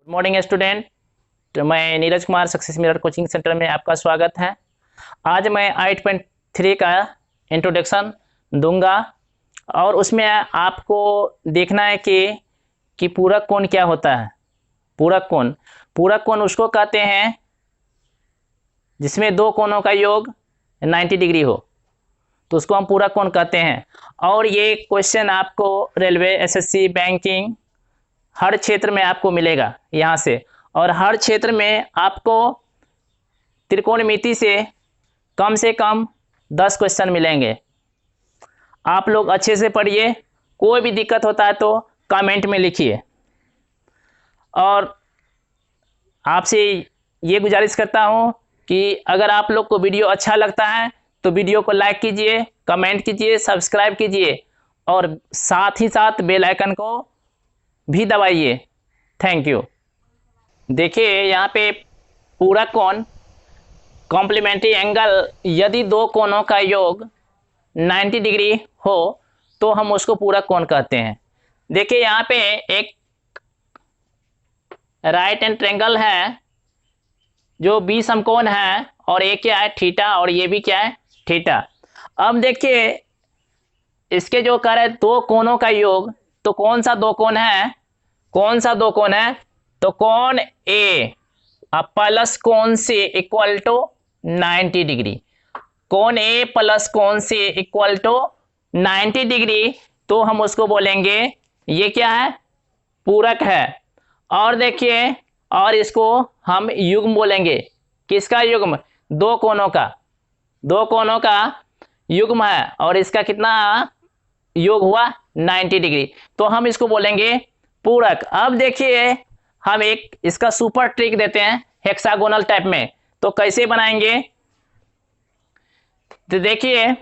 Morning student. तो मैं Neeraj Kumar success mirror coaching centre में आपका स्वागत है। आज मैं 8.3 का इंट्रोडक्शन दूंगा और उसमें आपको देखना है कि पूरक कोण क्या होता है। पूरक कोण उसको कहते हैं जिसमें दो कोणों का योग 90 डिग्री हो, तो उसको हम पूरक कोण कहते हैं। और ये क्वेश्चन आपको रेलवे, एसएससी, बैंकिंग हर क्षेत्र में आपको मिलेगा यहाँ से। और हर क्षेत्र में आपको त्रिकोणमिति से कम 10 क्वेश्चन मिलेंगे। आप लोग अच्छे से पढ़िए, कोई भी दिक्कत होता है तो कमेंट में लिखिए। और आपसे ये गुजारिश करता हूँ कि अगर आप लोग को वीडियो अच्छा लगता है तो वीडियो को लाइक कीजिए, कमेंट कीजिए, सब्सक्राइब कीजिए और साथ ही साथ बेल आइकन को भी दबाइए। Thank you. देखिए यहाँ पे पूरक कोण कॉम्प्लीमेंट्री एंगल, यदि दो कोणों का योग 90 डिग्री हो तो हम उसको पूरक कोण कहते हैं। देखिए यहाँ पे एक राइट एंड ट्रायंगल है जो बी समकोण है और ये क्या है, थीटा, और ये भी क्या है, थीटा। अब देखिए इसके जो कर है दो कोणों का योग, तो कौन सा दो कोण है, तो कोण ए प्लस कोण सी इक्वल टू 90 डिग्री। कोण ए प्लस कोण सी इक्वल टू 90 डिग्री, तो हम उसको बोलेंगे ये क्या है, पूरक है। और देखिए, और इसको हम युग्म बोलेंगे। किसका युग्म, दो कोणों का युग्म है और इसका कितना योग हुआ 90 डिग्री, तो हम इसको बोलेंगे पूरक। अब देखिए हम एक इसका सुपर ट्रिक देते हैं हेक्सागोनल टाइप में, तो कैसे बनाएंगे, तो देखिए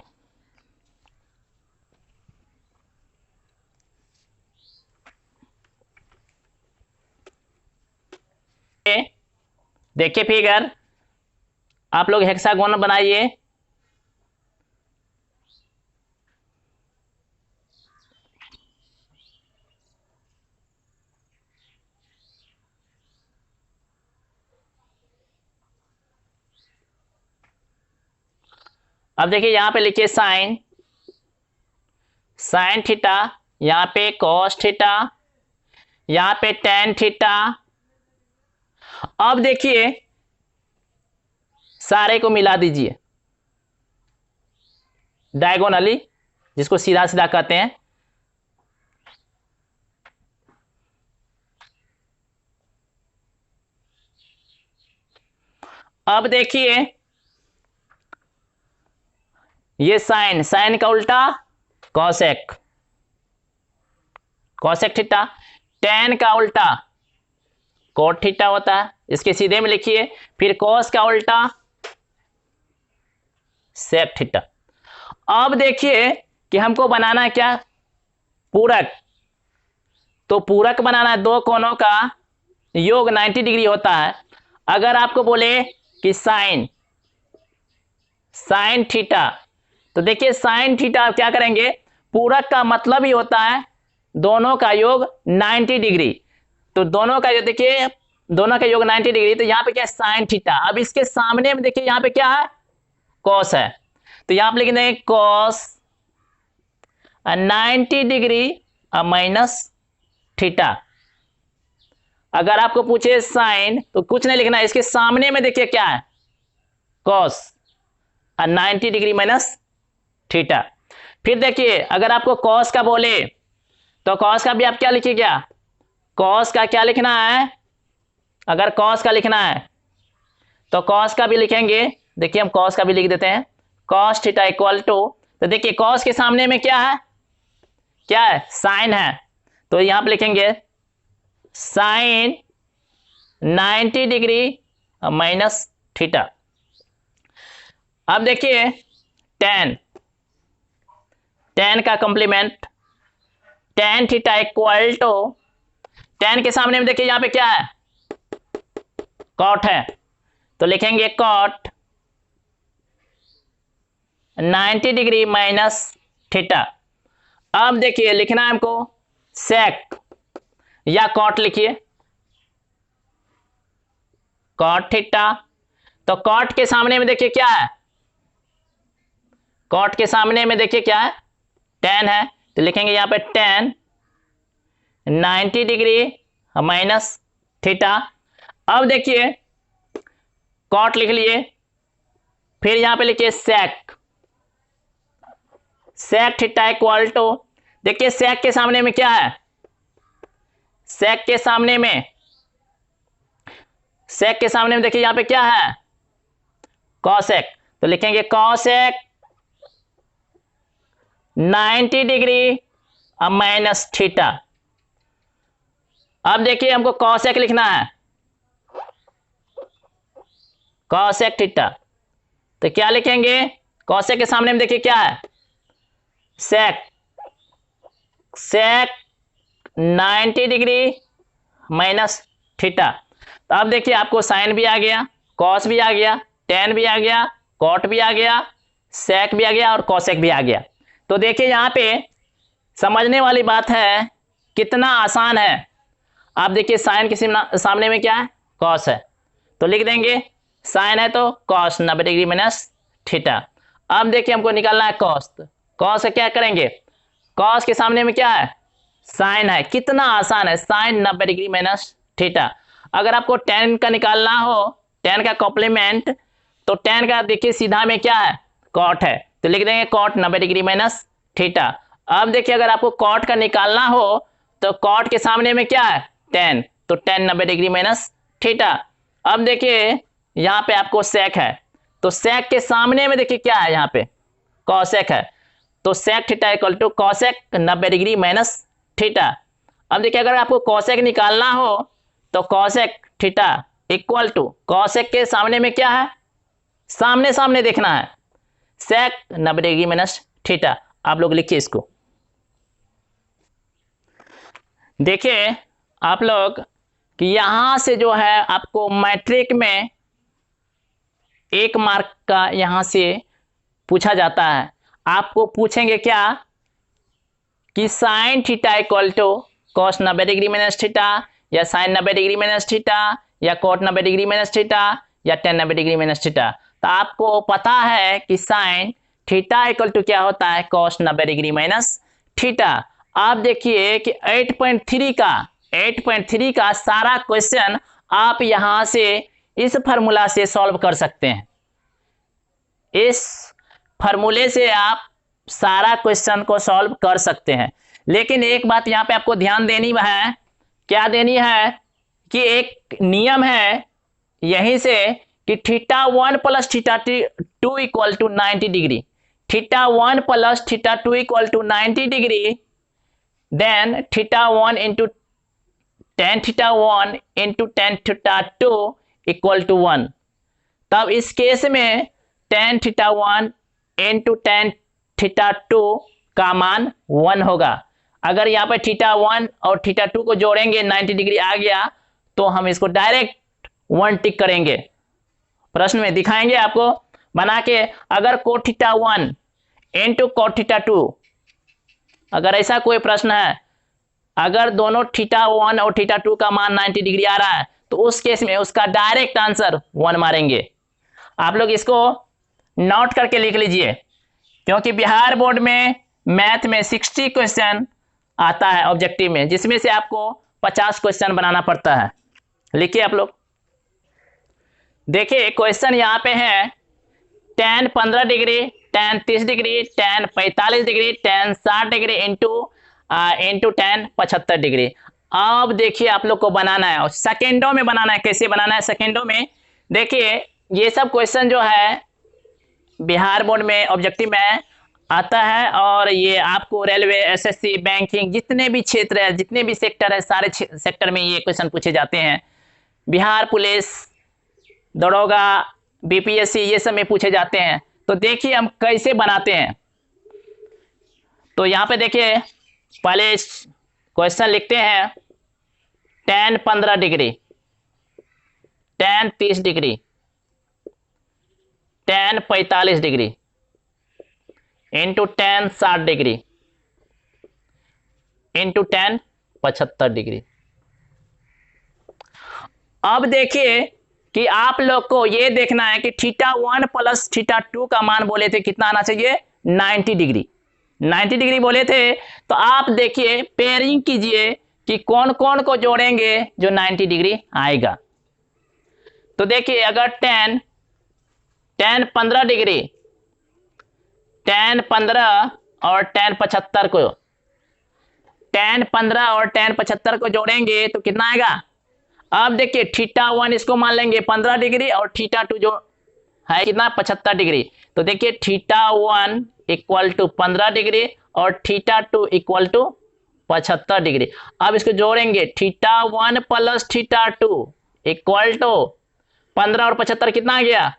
फिगर, आप लोग हेक्सागोनल बनाइए। अब देखिए यहाँ पे लिखिए साइन थीटा, यहाँ पे कॉस थीटा, यहाँ पे टेन थीटा। अब देखिए सारे को मिला दीजिए डायगोनली, जिसको सीधा सीधा कहते हैं। अब देखिए ये साइन का उल्टा कॉसेक थीटा, टेन का उल्टा कोट थीटा होता है, इसके सीधे में लिखिए। फिर कॉस का उल्टा सेक थीटा। अब देखिए कि हमको बनाना है क्या, पूरक। तो पूरक बनाना है, दो कोणों का योग 90 डिग्री होता है। अगर आपको बोले कि साइन थीटा, तो देखिए साइन थीटा क्या करेंगे, पूरक का मतलब ही होता है दोनों का योग 90 डिग्री। तो दोनों का देखिए, दोनों का योग 90 डिग्री, तो यहाँ पे क्या है, साइन थीटा। अब इसके सामने में देखिए यहाँ पे क्या है, कॉस है, तो यहाँ पे लिख देंगे कॉस 90 डिग्री माइनस थीटा। अगर आपको पूछे साइन, तो कुछ नहीं लिखना है, इसके सामने में देखिए क्या है, कॉस 90 डिग्री माइनस थीटा। फिर देखिए अगर आपको कॉस का बोले तो कॉस का भी आप क्या लिखिएगा, कॉस का क्या लिखना है, अगर कॉस का लिखना है तो कॉस का भी लिखेंगे। देखिए हम कॉस का भी लिख देते हैं, कॉस थीटा इक्वल टू, तो देखिए कॉस के सामने में क्या है, साइन है, तो यहां पे लिखेंगे साइन 90 डिग्री माइनस थीटा। अब देखिए टेन का complement, tan theta equal to, tan के सामने में देखिए यहां पे क्या है, कॉट है, तो लिखेंगे कॉट 90 डिग्री माइनस थीटा। अब देखिए लिखना है हमको सेक या कॉट लिखिए, कॉट थीटा। तो कॉट के सामने में देखिए क्या है, कॉट के सामने में देखिए क्या है, टेन है। तो लिखेंगे यहाँ पे टेन 90 डिग्री माइनस थीटा। अब देखिए कॉट लिख लिए, फिर यहां पे लिखिए सेक, सेक थीटा इक्वल टू, देखिए सेक के सामने में क्या है, सेक के सामने में, सेक के सामने में देखिए यहां पे क्या है, कॉसेक। तो लिखेंगे कॉसेक 90 डिग्री अब माइनस थीटा। अब देखिए हमको कॉसेक लिखना है, कॉसेक थीटा। तो क्या लिखेंगे, कॉसेक के सामने में देखिए क्या है, सेक, सेक 90 डिग्री माइनस थीटा। तो अब देखिए आपको साइन भी आ गया, कॉस भी आ गया, टेन भी आ गया, कॉट भी आ गया, सेक भी आ गया और कॉसेक भी आ गया। तो देखिए यहाँ पे समझने वाली बात है, कितना आसान है। आप देखिए साइन के सामने में क्या है, कॉस है, तो लिख देंगे साइन है तो कॉस 90 डिग्री माइनस थीटा। अब देखिए हमको निकालना है कॉस, कॉस से क्या करेंगे, कॉस के सामने में क्या है, साइन है, कितना आसान है, साइन 90 डिग्री माइनस थीटा। अगर आपको टेन का निकालना हो, टेन का कॉम्प्लीमेंट, तो टेन का देखिए सीधा में क्या है, कॉट है, तो लिख देंगे कॉट 90 डिग्री माइनस थीटा। अब देखिए अगर आपको कॉट का निकालना हो तो कॉट के सामने में क्या है, टेन, तो टेन 90 डिग्री माइनस थीटा। अब देखिए यहाँ पे आपको सेक है, तो सेक के सामने में देखिए क्या है, यहाँ पे कॉसेक है, तो sec theta equal to cosec 90 degree minus theta. अब देखिए अगर आपको कॉसेक निकालना हो तो cosec theta equal to, cosec के सामने में क्या है, सामने सामने देखना है, सेक 90 डिग्री माइनस थीटा। आप लोग लिखिए इसको, देखिए आप लोग कि यहां से जो है आपको मैट्रिक में 1 मार्क का यहां से पूछा जाता है। आपको पूछेंगे क्या कि sine theta equal to cos 90 degree minus theta, या साइन 90 डिग्री माइनस थीटा, या कॉट 90 डिग्री माइनस थीटा, या टेन 90 डिग्री माइनस थीटा। तो आपको पता है कि साइन थीटा इक्वल टू क्या होता है, कॉस 90 डिग्री माइनस थीटा। आप देखिए कि 8.3 का सारा क्वेश्चन आप यहां से इस फार्मूला से सॉल्व कर सकते हैं। इस फार्मूले से आप सारा क्वेश्चन को सॉल्व कर सकते हैं। लेकिन एक बात यहां पे आपको ध्यान देनी है, क्या देनी है कि एक नियम है यहीं से कि theta 1 plus theta 2 equal to 90 degree, theta 1 plus theta 2 equal to 90 degree, then theta 1 into tan theta 1 into tan theta 2 equal to 1। तब इस केस में tan theta 1 into tan theta 2 का मान 1 होगा। अगर यहाँ पर थीटा 1 और थीटा 2 को जोड़ेंगे 90 डिग्री आ गया, तो हम इसको डायरेक्ट 1 टिक करेंगे, प्रश्न में दिखाएंगे आपको बना के। अगर cot theta 1 into cot theta 2, अगर ऐसा कोई प्रश्न है, अगर दोनों थीटा 1 और थीटा 2 का मान 90 डिग्री आ रहा है, तो उस केस में उसका डायरेक्ट आंसर 1 मारेंगे। आप लोग इसको नोट करके लिख लीजिए, क्योंकि बिहार बोर्ड में मैथ में 60 क्वेश्चन आता है ऑब्जेक्टिव में, जिसमें से आपको 50 क्वेश्चन बनाना पड़ता है। लिखिए आप लोग, देखिए क्वेश्चन यहाँ पे है tan 15 degree, tan 30 degree, tan 45 degree, tan 60 degree into tan 75 degree. अब देखिए आप लोग को बनाना है, और सेकेंडों में बनाना है। कैसे बनाना है सेकेंडों में, देखिए ये सब क्वेश्चन जो है बिहार बोर्ड में ऑब्जेक्टिव में आता है, और ये आपको रेलवे, एसएससी, बैंकिंग, जितने भी क्षेत्र है, जितने भी सेक्टर है, सारे सेक्टर में ये क्वेश्चन पूछे जाते हैं। बिहार पुलिस, दरोगा, बीपीएससी, ये सब में पूछे जाते हैं। तो देखिए हम कैसे बनाते हैं। तो यहाँ पे देखिए पहले क्वेश्चन लिखते हैं, tan 15 degree, tan 30 degree, tan 45 degree into tan 60 degree into tan 75 degree. अब देखिए कि आप लोग को ये देखना है कि θ1 प्लस θ2 का मान बोले थे कितना आना चाहिए, 90 डिग्री। 90 डिग्री बोले थे। तो आप देखिए पेयरिंग कीजिए कि कौन कौन को जोड़ेंगे जो 90 डिग्री आएगा। तो देखिए अगर tan 15 डिग्री, tan 15 और tan 75 को, tan 15 और tan 75 को जोड़ेंगे तो कितना आएगा। अब देखिए θ1 इसको मान लेंगे 15 डिग्री और θ2 जो है कितना 75 डिग्री। तो देखिए θ1 इक्वल टू 15 डिग्री और θ2 इक्वल टू 75 डिग्री। अब इसको जोड़ेंगे θ1 प्लस θ2 इक्वल टू 15 और 75 कितना आ गया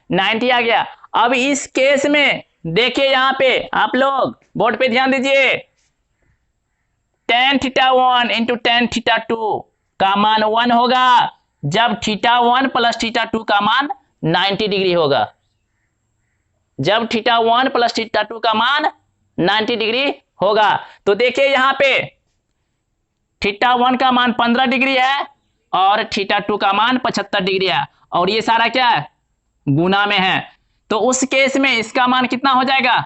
90 आ गया। अब इस केस में देखिए यहां पे आप लोग बोर्ड पे ध्यान दीजिए, tan θ1 इंटू tan θ2 का मान 1 होगा जब θ1 प्लस θ2 का मान 90 डिग्री होगा। जब θ1 प्लस θ2 का मान 90 डिग्री होगा। तो देखिए यहां पे θ1 का मान 15 डिग्री है और θ2 का मान 75 डिग्री है और ये सारा क्या है गुना में है। तो उस केस में इसका मान कितना हो जाएगा,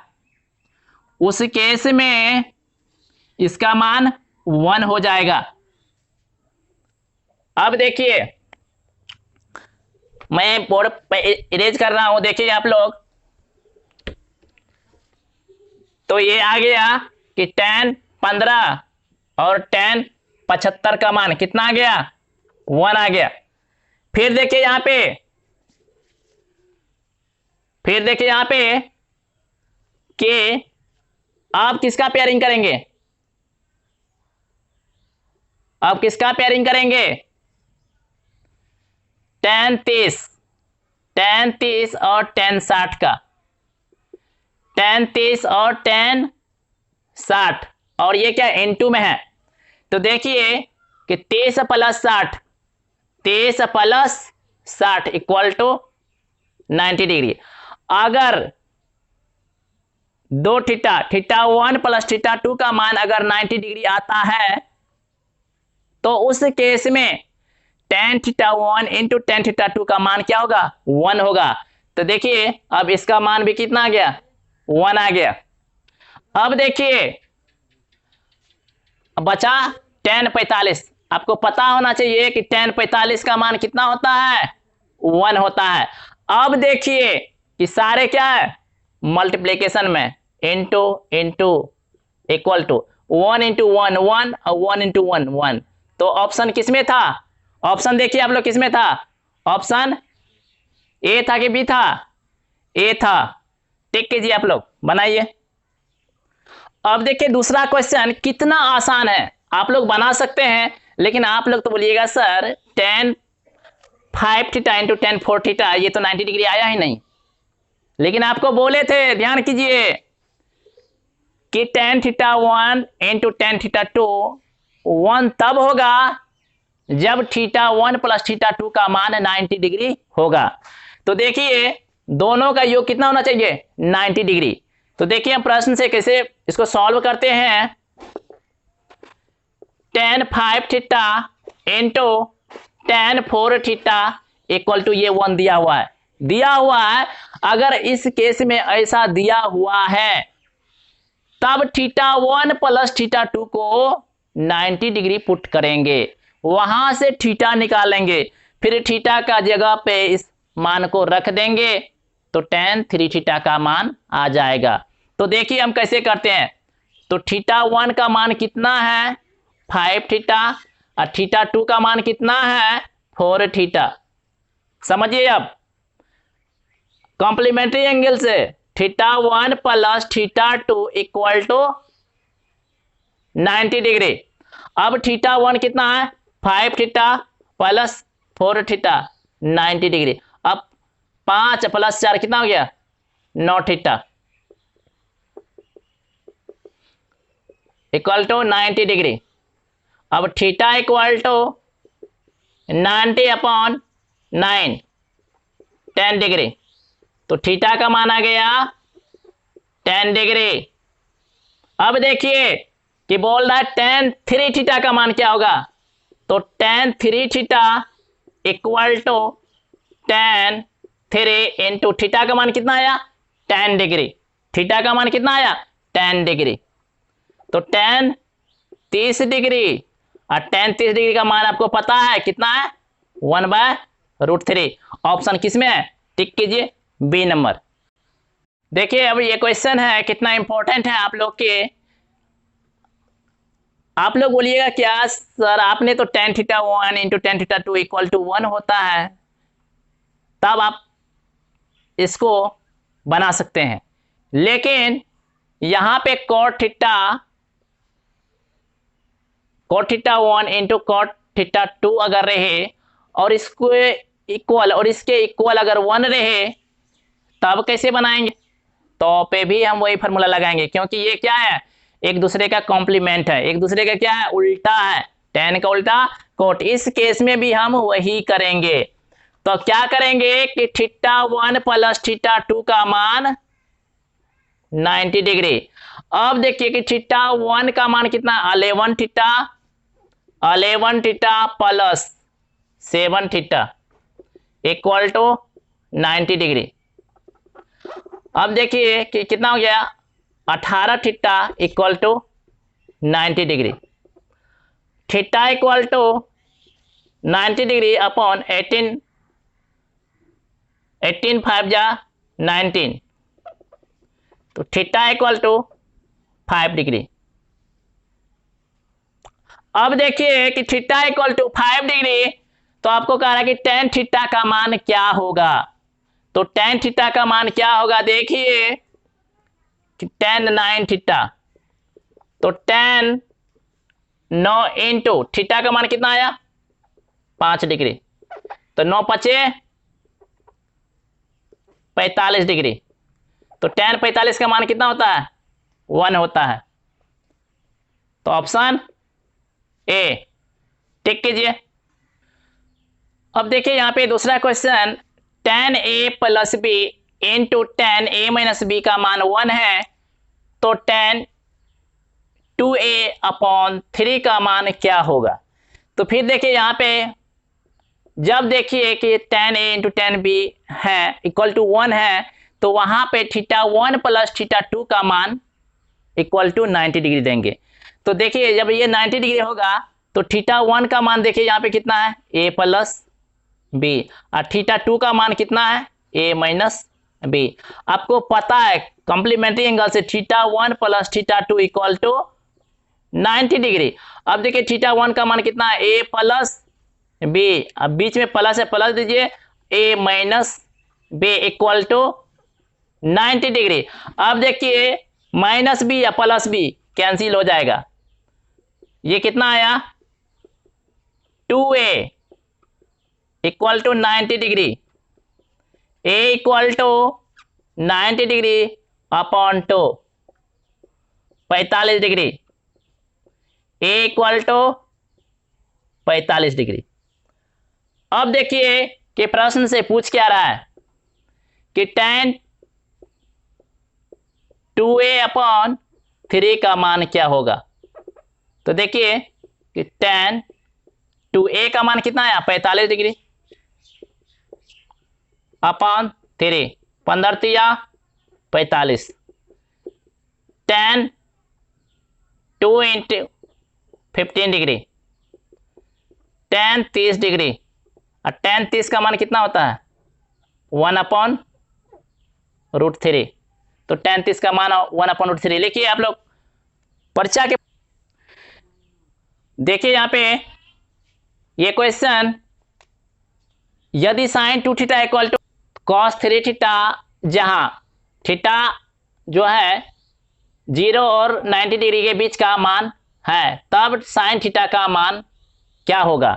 उस केस में इसका मान 1 हो जाएगा। अब देखिए मैं बोर्ड पे इरेज कर रहा हूं, देखिए आप लोग। तो ये आ गया कि tan 15 और tan 75 का मान कितना आ गया 1 आ गया। फिर देखिए यहां पे कि आप किसका पेयरिंग करेंगे, अब किसका पेयरिंग करेंगे tan 30 और tan 60 का, tan 30 और tan 60 और ये क्या इनटू में है। तो देखिए कि 30 प्लस 60 इक्वल टू 90 डिग्री। अगर दो θ1 प्लस θ2 का मान अगर 90 डिग्री आता है तो उस केस में tan θ1 इंटू tan θ2 का मान क्या होगा 1 होगा। तो देखिए अब इसका मान भी कितना आ गया 1 आ गया। अब देखिए बचा tan 45। आपको पता होना चाहिए कि tan 45 का मान कितना होता है 1 होता है। अब देखिए कि सारे क्या है मल्टीप्लीकेशन में इंटू इक्वल टू 1 इंटू 1 1 और 1 इंटू 1 1। तो ऑप्शन किसमें था, ऑप्शन देखिए आप लोग किसमें था, ऑप्शन ए था कि बी था, ए था। टिक कीजिए आप लोग बनाइए। अब देखिए दूसरा क्वेश्चन कितना आसान है, आप लोग बना सकते हैं लेकिन आप लोग तो बोलिएगा sir tan 5 theta into tan 4 theta ये तो 90 डिग्री आया ही नहीं। लेकिन आपको बोले थे ध्यान कीजिए कि tan θ1 इंटू tan θ2 1 तब होगा जब θ1 प्लस θ2 का मान 90 डिग्री होगा। तो देखिए दोनों का योग कितना होना चाहिए 90 डिग्री। तो देखिए हम प्रश्न से कैसे इसको सॉल्व करते हैं। tan 5 theta into tan 4 theta equal to ये 1 दिया हुआ है। अगर इस केस में ऐसा दिया हुआ है तब θ1 प्लस θ2 को 90 डिग्री पुट करेंगे, वहां से थीटा निकालेंगे, फिर थीटा का जगह पे इस मान को रख देंगे तो tan 3 थीटा का मान आ जाएगा। तो देखिए हम कैसे करते हैं। तो θ1 का मान कितना है 5 थीटा और θ2 का मान कितना है 4 थीटा। समझिए अब कॉम्प्लीमेंट्री एंगल से θ1 प्लस θ2 इक्वल टू 90 डिग्री। अब θ1 कितना है 5 थीटा प्लस 4 थीटा 90 डिग्री। अब 5 प्लस 4 कितना हो गया 9 थीटा इक्वल टू 90 डिग्री। अब theta equal to 90 upon 9 10 degree. तो थीटा का मान आ गया 10 डिग्री। अब देखिए कि बोल रहा है tan 3 थीटा का मान क्या होगा। तो tan 3 theta equal to tan 3 into theta का मान कितना आया 10 डिग्री। थीटा का मान कितना आया 10 डिग्री। तो tan 30 डिग्री और tan 30 डिग्री का मान आपको पता है कितना है 1/√3। ऑप्शन किसमें है टिक कीजिए बी नंबर। देखिए अब ये क्वेश्चन है कितना इंपॉर्टेंट है आप लोग के। आप लोग बोलिएगा क्या सर आपने तो tan theta 1 into tan theta 2 equal to 1 होता है, तब आप इसको बना सकते हैं। लेकिन यहां पे cot theta 1 into cot theta 2 अगर रहे और इसको इक्वल और इसके इक्वल अगर 1 रहे तब कैसे बनाएंगे। तो पे भी हम वही फार्मूला लगाएंगे, क्योंकि ये क्या है एक दूसरे का कॉम्प्लीमेंट है, एक दूसरे का क्या है उल्टा है, tan का उल्टा कोट। इस केस में भी हम वही करेंगे। तो क्या करेंगे कि थीटा 1 प्लस थीटा 2 का मान 90 डिग्री। अब देखिए कि थीटा 1 का मान कितना 11 theta plus 7 theta equal to 90 degree. अब देखिए कि कितना हो गया 18 theta equal to 90 degree. Theta equal to 90 degree upon 18 5 जा 19, तो थीटा इक्वल टू 5 डिग्री। अब देखिए कि थीटा इक्वल टू 5 डिग्री, तो आपको कह रहा है कि tan थीटा का मान क्या होगा। तो tan थीटा का मान क्या होगा देखिए कि tan 9 थीटा, तो tan 9 इंटू थीटा का मान कितना आया 5 डिग्री, तो 9 पचे 45 डिग्री। तो tan 45 का मान कितना होता है 1 होता है। तो ऑप्शन ए टिक कीजिए। अब देखिए यहां पे दूसरा question tan a plus b into tan a minus b का मान 1 है, तो tan 2a अपॉन 3 का मान क्या होगा। तो फिर देखिए यहां पे जब देखिए कि tan a into tan b है इक्वल टू 1 है, तो वहां पे थीटा 1 प्लस थीटा 2 का मान इक्वल टू 90 डिग्री देंगे। तो देखिए जब ये 90 डिग्री होगा तो थीटा 1 का मान देखिए यहाँ पे कितना है a प्लस बी, और थीटा 2 का मान कितना है a माइनस बी। आपको पता है कॉम्प्लीमेंट्री एंगल से theta 1 plus theta 2 equal to 90 degree. अब देखिए थीटा 1 का मान कितना है a प्लस बी, अब बीच में प्लस है प्लस दीजिए a minus B equal to 90 degree. अब देखिए माइनस बी या प्लस बी कैंसिल हो जाएगा, ये कितना आया 2a equal to 90 degree, a equal to 90 degree upon 2 45 degree, a equal to 45 degree. अब देखिए कि प्रश्न से पूछ क्या रहा है कि tan 2a अपॉन 3 का मान क्या होगा। तो देखिए कि tan 2a का मान कितना है 45 डिग्री अपॉन 3 15 तिया 45, tan 2 into 15 degree, tan 30 degree, और tan 30 का मान कितना होता है 1/√3। तो tan 30 का मान 1/√3 लिखिए आप लोग पर्चा के। देखिए यहां पे ये क्वेश्चन यदि sin 2 theta equal to cos 3 theta, जहां थीटा जो है 0 और 90 डिग्री के बीच का मान है, तब sin थीटा का मान क्या होगा।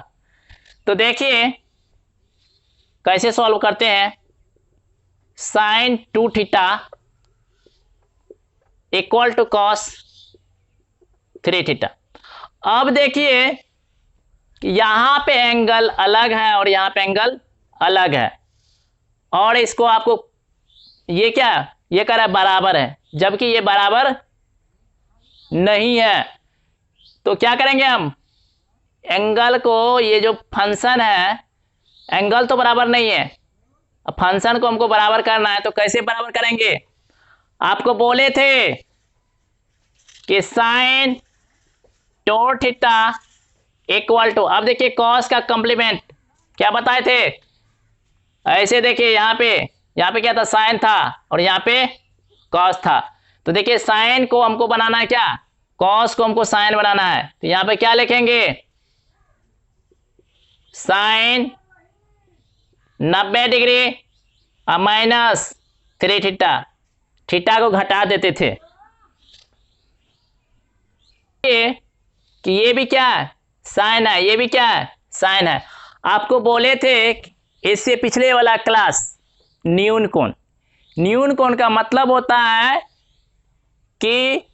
तो देखिए कैसे सॉल्व करते हैं। sin 2 theta equal to cos 3 theta. अब देखिए यहां पे एंगल अलग है और यहां पे एंगल अलग है, और इसको आपको ये क्या ये कह रहा है बराबर है, जबकि ये बराबर नहीं है। तो क्या करेंगे हम एंगल को, ये जो फंक्शन है एंगल तो बराबर नहीं है। अब फंक्शन को हमको बराबर करना है, तो कैसे बराबर करेंगे? आपको बोले थे कि sine two theta equal to, अब देखिए कॉस का कॉम्प्लीमेंट क्या बताए थे? ऐसे देखिए यहाँ पे क्या था? साइन था, और यहाँ पे कॉस था। तो देखिए साइन को हमको बनाना है क्या? कॉस को हमको साइन बनाना है, तो यहाँ पे क्या लिखेंगे? साइन 90 डिग्री और माइनस 3 थीटा, थीटा को घटा देते थे। कि ये भी क्या है? साइन है, ये भी क्या है? साइन है। आपको बोले थे इससे पिछले वाला क्लास न्यून कोण। न्यून कोण का मतलब होता है कि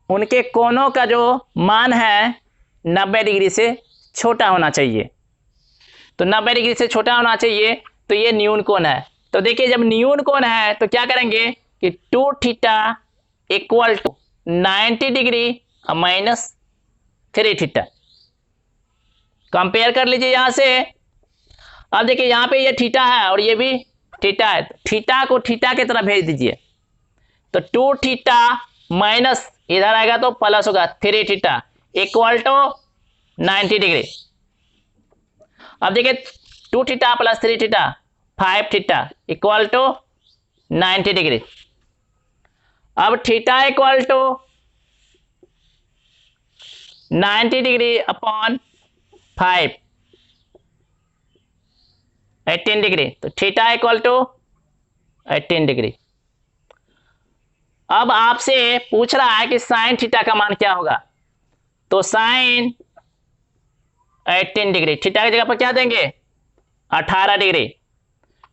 उनके कोणों का जो मान है 90 डिग्री से छोटा होना चाहिए। तो 90 डिग्री से छोटा होना चाहिए, तो ये न्यून कोण है। तो देखिए जब न्यून कोण है तो क्या करेंगे कि 2 थीटा इक्वल टू 90 डिग्री और माइनस 3 थीटा। कंपेयर कर लीजिए यहां से। अब देखिए यहाँ पे ये थीटा है और ये भी थीटा है, थीटा को थीटा की तरफ भेज दीजिए। तो 2 थीटा माइनस इधर आएगा तो प्लस होगा 3 थीटा इक्वल टू 90 डिग्री। अब देखिए 2 theta plus 3 theta 5 theta equal to 90 degree. अब theta equal to 90 degree upon 5 18 degree, तो थीटा इक्वल टू 18 डिग्री। अब आपसे पूछ रहा है कि साइन थीटा का मान क्या होगा? तो साइन 18 डिग्री, थीटा की जगह पर क्या देंगे? 18 डिग्री।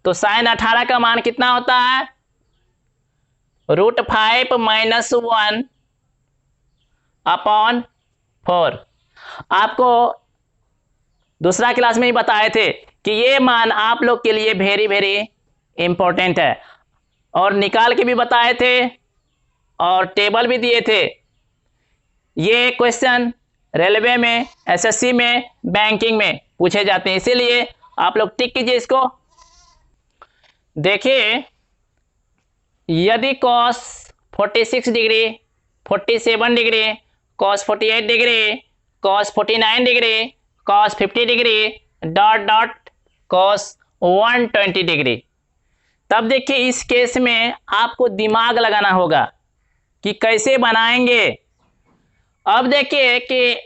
तो साइन 18 का मान कितना होता है? √5 माइनस 1 अपॉन 4। आपको दूसरा क्लास में ही बताए थे कि ये मान आप लोग के लिए वेरी वेरी इंपॉर्टेंट है, और निकाल के भी बताए थे और टेबल भी दिए थे। ये क्वेश्चन रेलवे में, एसएससी में, बैंकिंग में पूछे जाते हैं, इसीलिए आप लोग टिक कीजिए इसको। देखिए यदि cos 46 degree, 47 degree, cos 48 degree, cos 49 degree, cos 50 degree, dot dot cos 120 degree, तब देखिए इस केस में आपको दिमाग लगाना होगा कि कैसे बनाएंगे। अब देखिए कि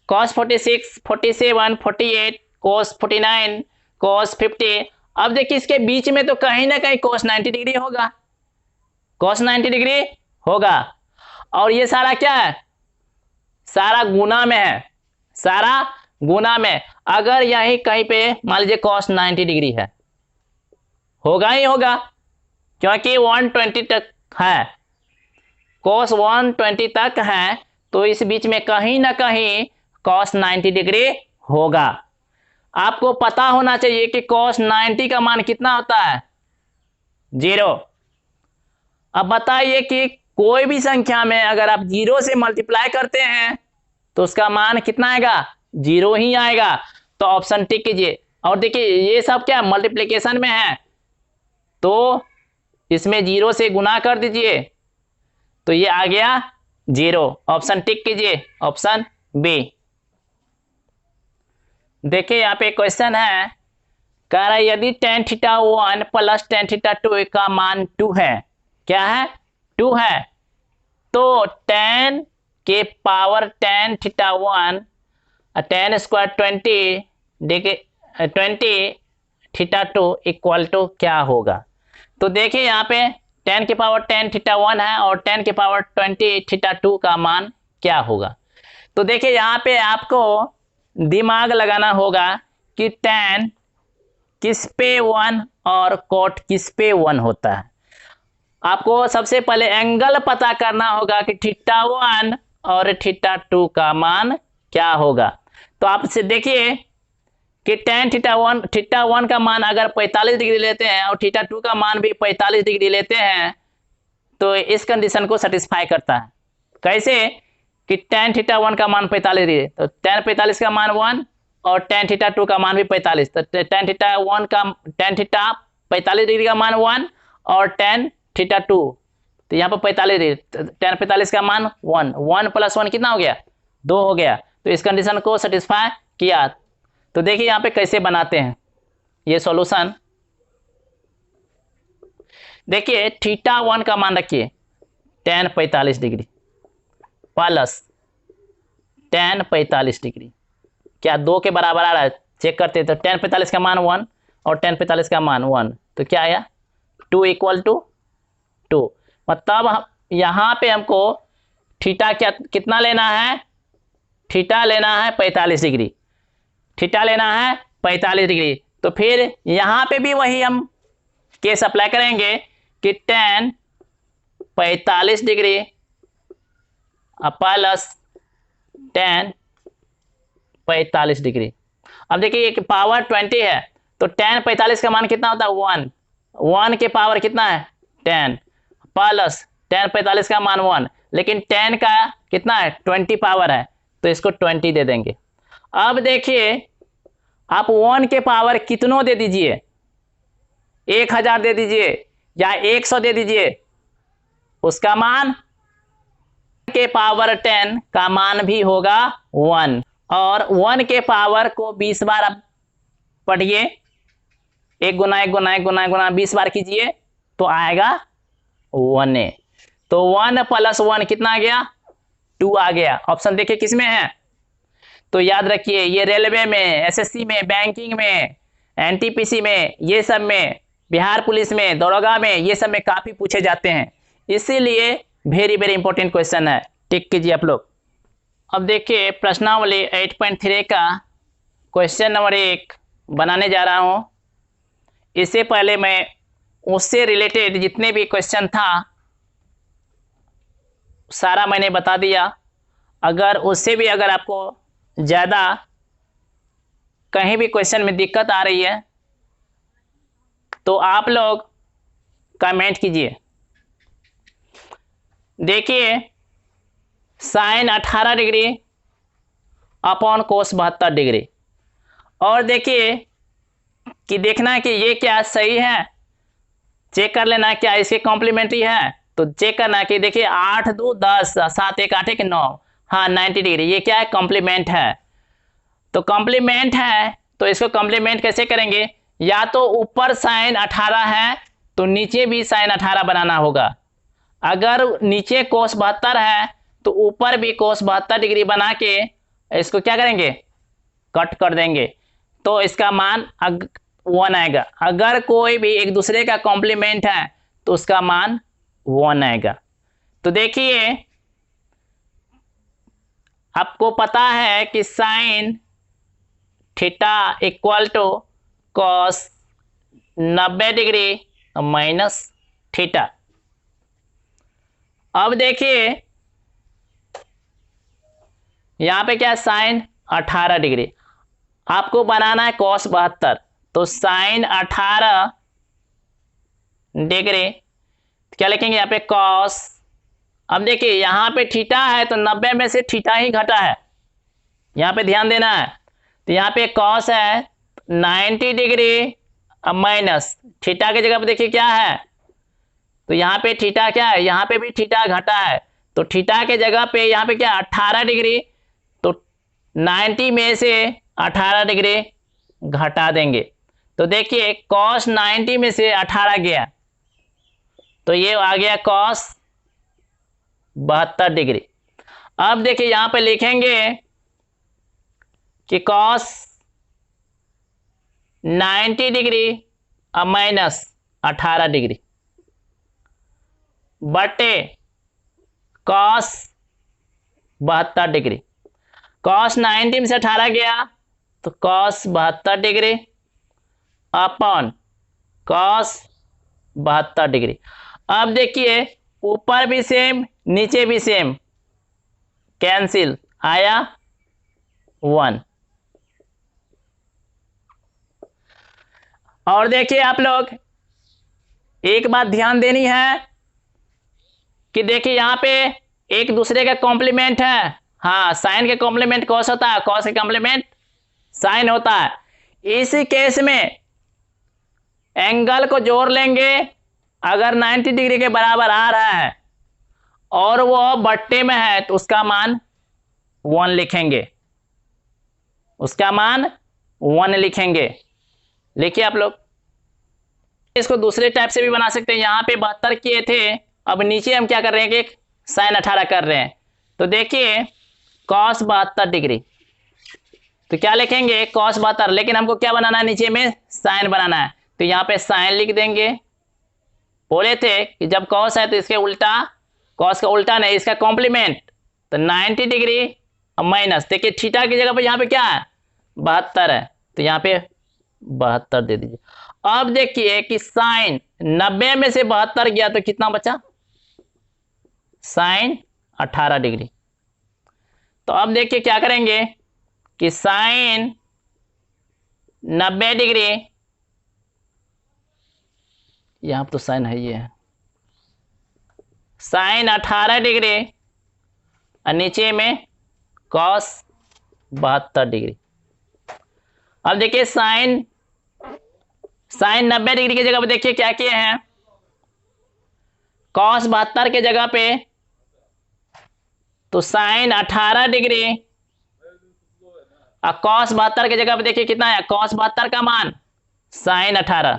cos 46, 47, 48, cos 49, cos 50, अब देखिए इसके बीच में तो कहीं ना कहीं cos 90 डिग्री होगा, cos 90 डिग्री होगा। और ये सारा क्या है? सारा गुना में है, सारा गुना में। अगर यही कहीं पे मान लीजिए cos 90 डिग्री है, होगा ही होगा, क्योंकि 120 तक है, cos 120 तक है, तो इस बीच में कहीं ना कहीं cos 90 डिग्री होगा। आपको पता होना चाहिए कि cos 90 का मान कितना होता है? 0। अब बताइए कि कोई भी संख्या में अगर आप 0 से मल्टीप्लाई करते हैं तो उसका मान कितना आएगा? 0 ही आएगा। तो ऑप्शन टिक कीजिए। और देखिए ये सब क्या मल्टीप्लिकेशन में है, तो इसमें 0 से गुना कर दीजिए, तो ये आ गया 0। ऑप्शन टिक कीजिए, ऑप्शन बी। देखिए यहाँ पे क्वेश्चन है, कह रहा है यदि tan θ 1 प्लस tan θ 2 का मान 2 है, क्या है? 2 है, तो tan के power tan θ 1 tan square 20 degree 20 θ 2 equal to क्या होगा? तो देखिए यहाँ पे tan के पावर tan θ 1 है और tan के पावर 20 θ 2 का मान क्या होगा? तो देखिए यहाँ पे आपको दिमाग लगाना होगा कि tan किस पे 1 और cot किस पे 1 होता है। आपको सबसे पहले एंगल पता करना होगा कि θ 1 और θ 2 का मान क्या होगा। तो आपसे देखिए कि tan θ 1 का मान अगर 45 डिग्री लेते हैं और θ 2 का मान भी 45 डिग्री लेते हैं, तो इस कंडीशन को सेटिस्फाई करता है। कैसे? कि tan θ 1 का मान 45 डिग्री, तो tan 45 का मान 1, और tan थीटा 2 का मान भी 45। तो tan थीटा 1 का tan थीटा 45 डिग्री का मान 1 और tan थीटा 2, तो यहाँ पर 45 डिग्री, tan 45 का मान 1, 1 + 1 कितना हो गया 2 हो गया। तो इस कंडीशन को सेटिस्फाई किया। तो देखिए यहाँ पे कैसे बनाते हैं ये सॉल्यूशन। देखिए थीटा 1 का मान रखिए tan 45 degree plus tan 45 degree, क्या 2 के बराबर आ रहा है, चेक करते हैं। तो tan 45 का मान 1 और tan 45 का मान 1, तो क्या आया 2 = 2। मतलब यहाँ पे हमको थीटा क्या कितना लेना है, थीटा लेना है 45 डिग्री, थीटा लेना है 45 डिग्री। तो फिर यहाँ पे भी वही हम केस अप्लाई करेंगे कि tan 45 degree plus tan 45 degree. अब देखिए ये पावर 20 है, तो tan 45 का मान कितना होता है 1, 1 के पावर कितना है 10 प्लस tan 45 का मान 1, लेकिन tan का कितना है 20 पावर है, तो इसको 20 दे देंगे। अब देखिए आप 1 के पावर कितनों दे दीजिए, 1000 दे दीजिए या 100 दे दीजिए, उसका मान के पावर 10 का मान भी होगा 1। और 1 के पावर को 20 बार आप पढ़िए, 1 गुना 1 गुना 1 गुना 1 गुना 20 बार कीजिए तो आएगा 1। तो 1 + 1 कितना आ गया 2 आ गया। ऑप्शन देखिए किसमें है, तो याद रखिए ये रेलवे में, एसएससी में, बैंकिंग में, एनटीपीसी में, ये सब में, बिहार पुलिस में, दरोगा में, ये सब में काफी पूछे जाते हैं, इसीलिए वेरी वेरी इंपॉर्टेंट क्वेश्चन है, टिक कीजिए आप लोग। अब देखिए प्रश्नावली 8.3 का क्वेश्चन नंबर 1 बनाने जा रहा हूं। इससे पहले मैं उससे रिलेटेड जितने भी क्वेश्चन था सारा मैंने बता दिया। अगर उससे भी अगर आपको ज़्यादा कहीं भी क्वेश्चन में दिक्कत आ रही है तो आप लोग कमेंट कीजिए। देखिए sin 18 degree upon cos 72 degree, और देखिए कि देखना है कि ये क्या सही है, चेक कर लेना क्या इसके कॉम्प्लीमेंट्री है। तो चेक करना कि देखिए 8 2 10 7 1 8 1 9, हाँ 90 डिग्री, ये क्या है कॉम्प्लीमेंट है। तो कॉम्प्लीमेंट है तो इसको कॉम्प्लीमेंट कैसे करेंगे, या तो ऊपर sin 18 है तो नीचे भी sin 18 बनाना होगा। अगर नीचे cos 72 है तो ऊपर भी cos 72 डिग्री बना के इसको क्या करेंगे कट कर देंगे, तो इसका मान 1 आएगा। अगर कोई भी एक दूसरे का कॉम्प्लीमेंट है तो उसका मान 1 आएगा। तो देखिए आपको पता है कि sin theta = cos 90 degree minus theta. अब देखिए यहां पे क्या sin 18 डिग्री, आपको बनाना है cos 72, तो sin 18 डिग्री क्या लिखेंगे यहाँ पे cos। अब देखिए यहाँ पे थीटा है तो 90 में से थीटा ही घटा है, यहाँ पे ध्यान देना है। तो यहाँ पे cos है 90 डिग्री माइनस थीटा की जगह पे देखिए क्या है, तो यहाँ पे थीटा क्या है, यहाँ पे भी थीटा घटा है, तो थीटा के जगह पे यहाँ पे क्या 18 डिग्री, तो 90 में से 18 डिग्री घटा देंगे। तो देखिए cos 90 में से 18 गया तो ये आ गया cos 72 डिग्री। अब देखिए यहाँ पे लिखेंगे कि cos 90 डिग्री माइनस 18 डिग्री बटे cos 72 डिग्री। cos 90 में से 18 गया तो cos 72 degree upon cos 72 degree. अब देखिए ऊपर भी सेम नीचे भी सेम, कैंसिल आया 1। और देखिए आप लोग एक बात ध्यान देनी है कि देखिए यहाँ पे एक दूसरे का कॉम्प्लीमेंट है, हाँ साइन के कॉम्प्लीमेंट कॉस होता है, कॉस के कॉम्प्लीमेंट साइन होता है। इसी केस में एंगल को जोड़ लेंगे, अगर 90 डिग्री के बराबर आ रहा है और वो बट्टे में है तो उसका मान 1 लिखेंगे, उसका मान 1 लिखेंगे। लिखिए आप लोग। इसको दूसरे टाइप से भी बना सकते हैं। यहाँ पे 72 किए थे, अब नीचे हम क्या कर रहे हैं कि साइन 18 कर रहे हैं। तो देखिए कॉस 72 डिग्री, तो क्या लिखेंगे कॉस 72, लेकिन हमको क्या बनाना है नीचे में साइन बनाना है, तो यहाँ पे साइन लिख देंगे। बोले थे कि जब कॉस है तो इसके उल्टा, कॉस का उल्टा नहीं इसका कॉम्प्लीमेंट, तो 90 डिग्री और माइनस, देखिए थीटा की जगह पर यहाँ पे क्या है 72 है, तो यहाँ पे 72 दे दीजिए। अब देखिए कि साइन 90 में से 72 गया तो कितना बचा, साइन 18 डिग्री। तो अब देखिए क्या करेंगे कि साइन 90 डिग्री, यहां तो साइन है, ये है साइन 18 डिग्री और नीचे में कॉस 72 डिग्री। अब देखिए साइन 90 डिग्री की जगह पे देखिए क्या किए हैं, कॉस 72 के जगह पे तो साइन 18 डिग्री और कॉस 72 की जगह पे देखिए कितना है, कॉस 72 का मान साइन 18,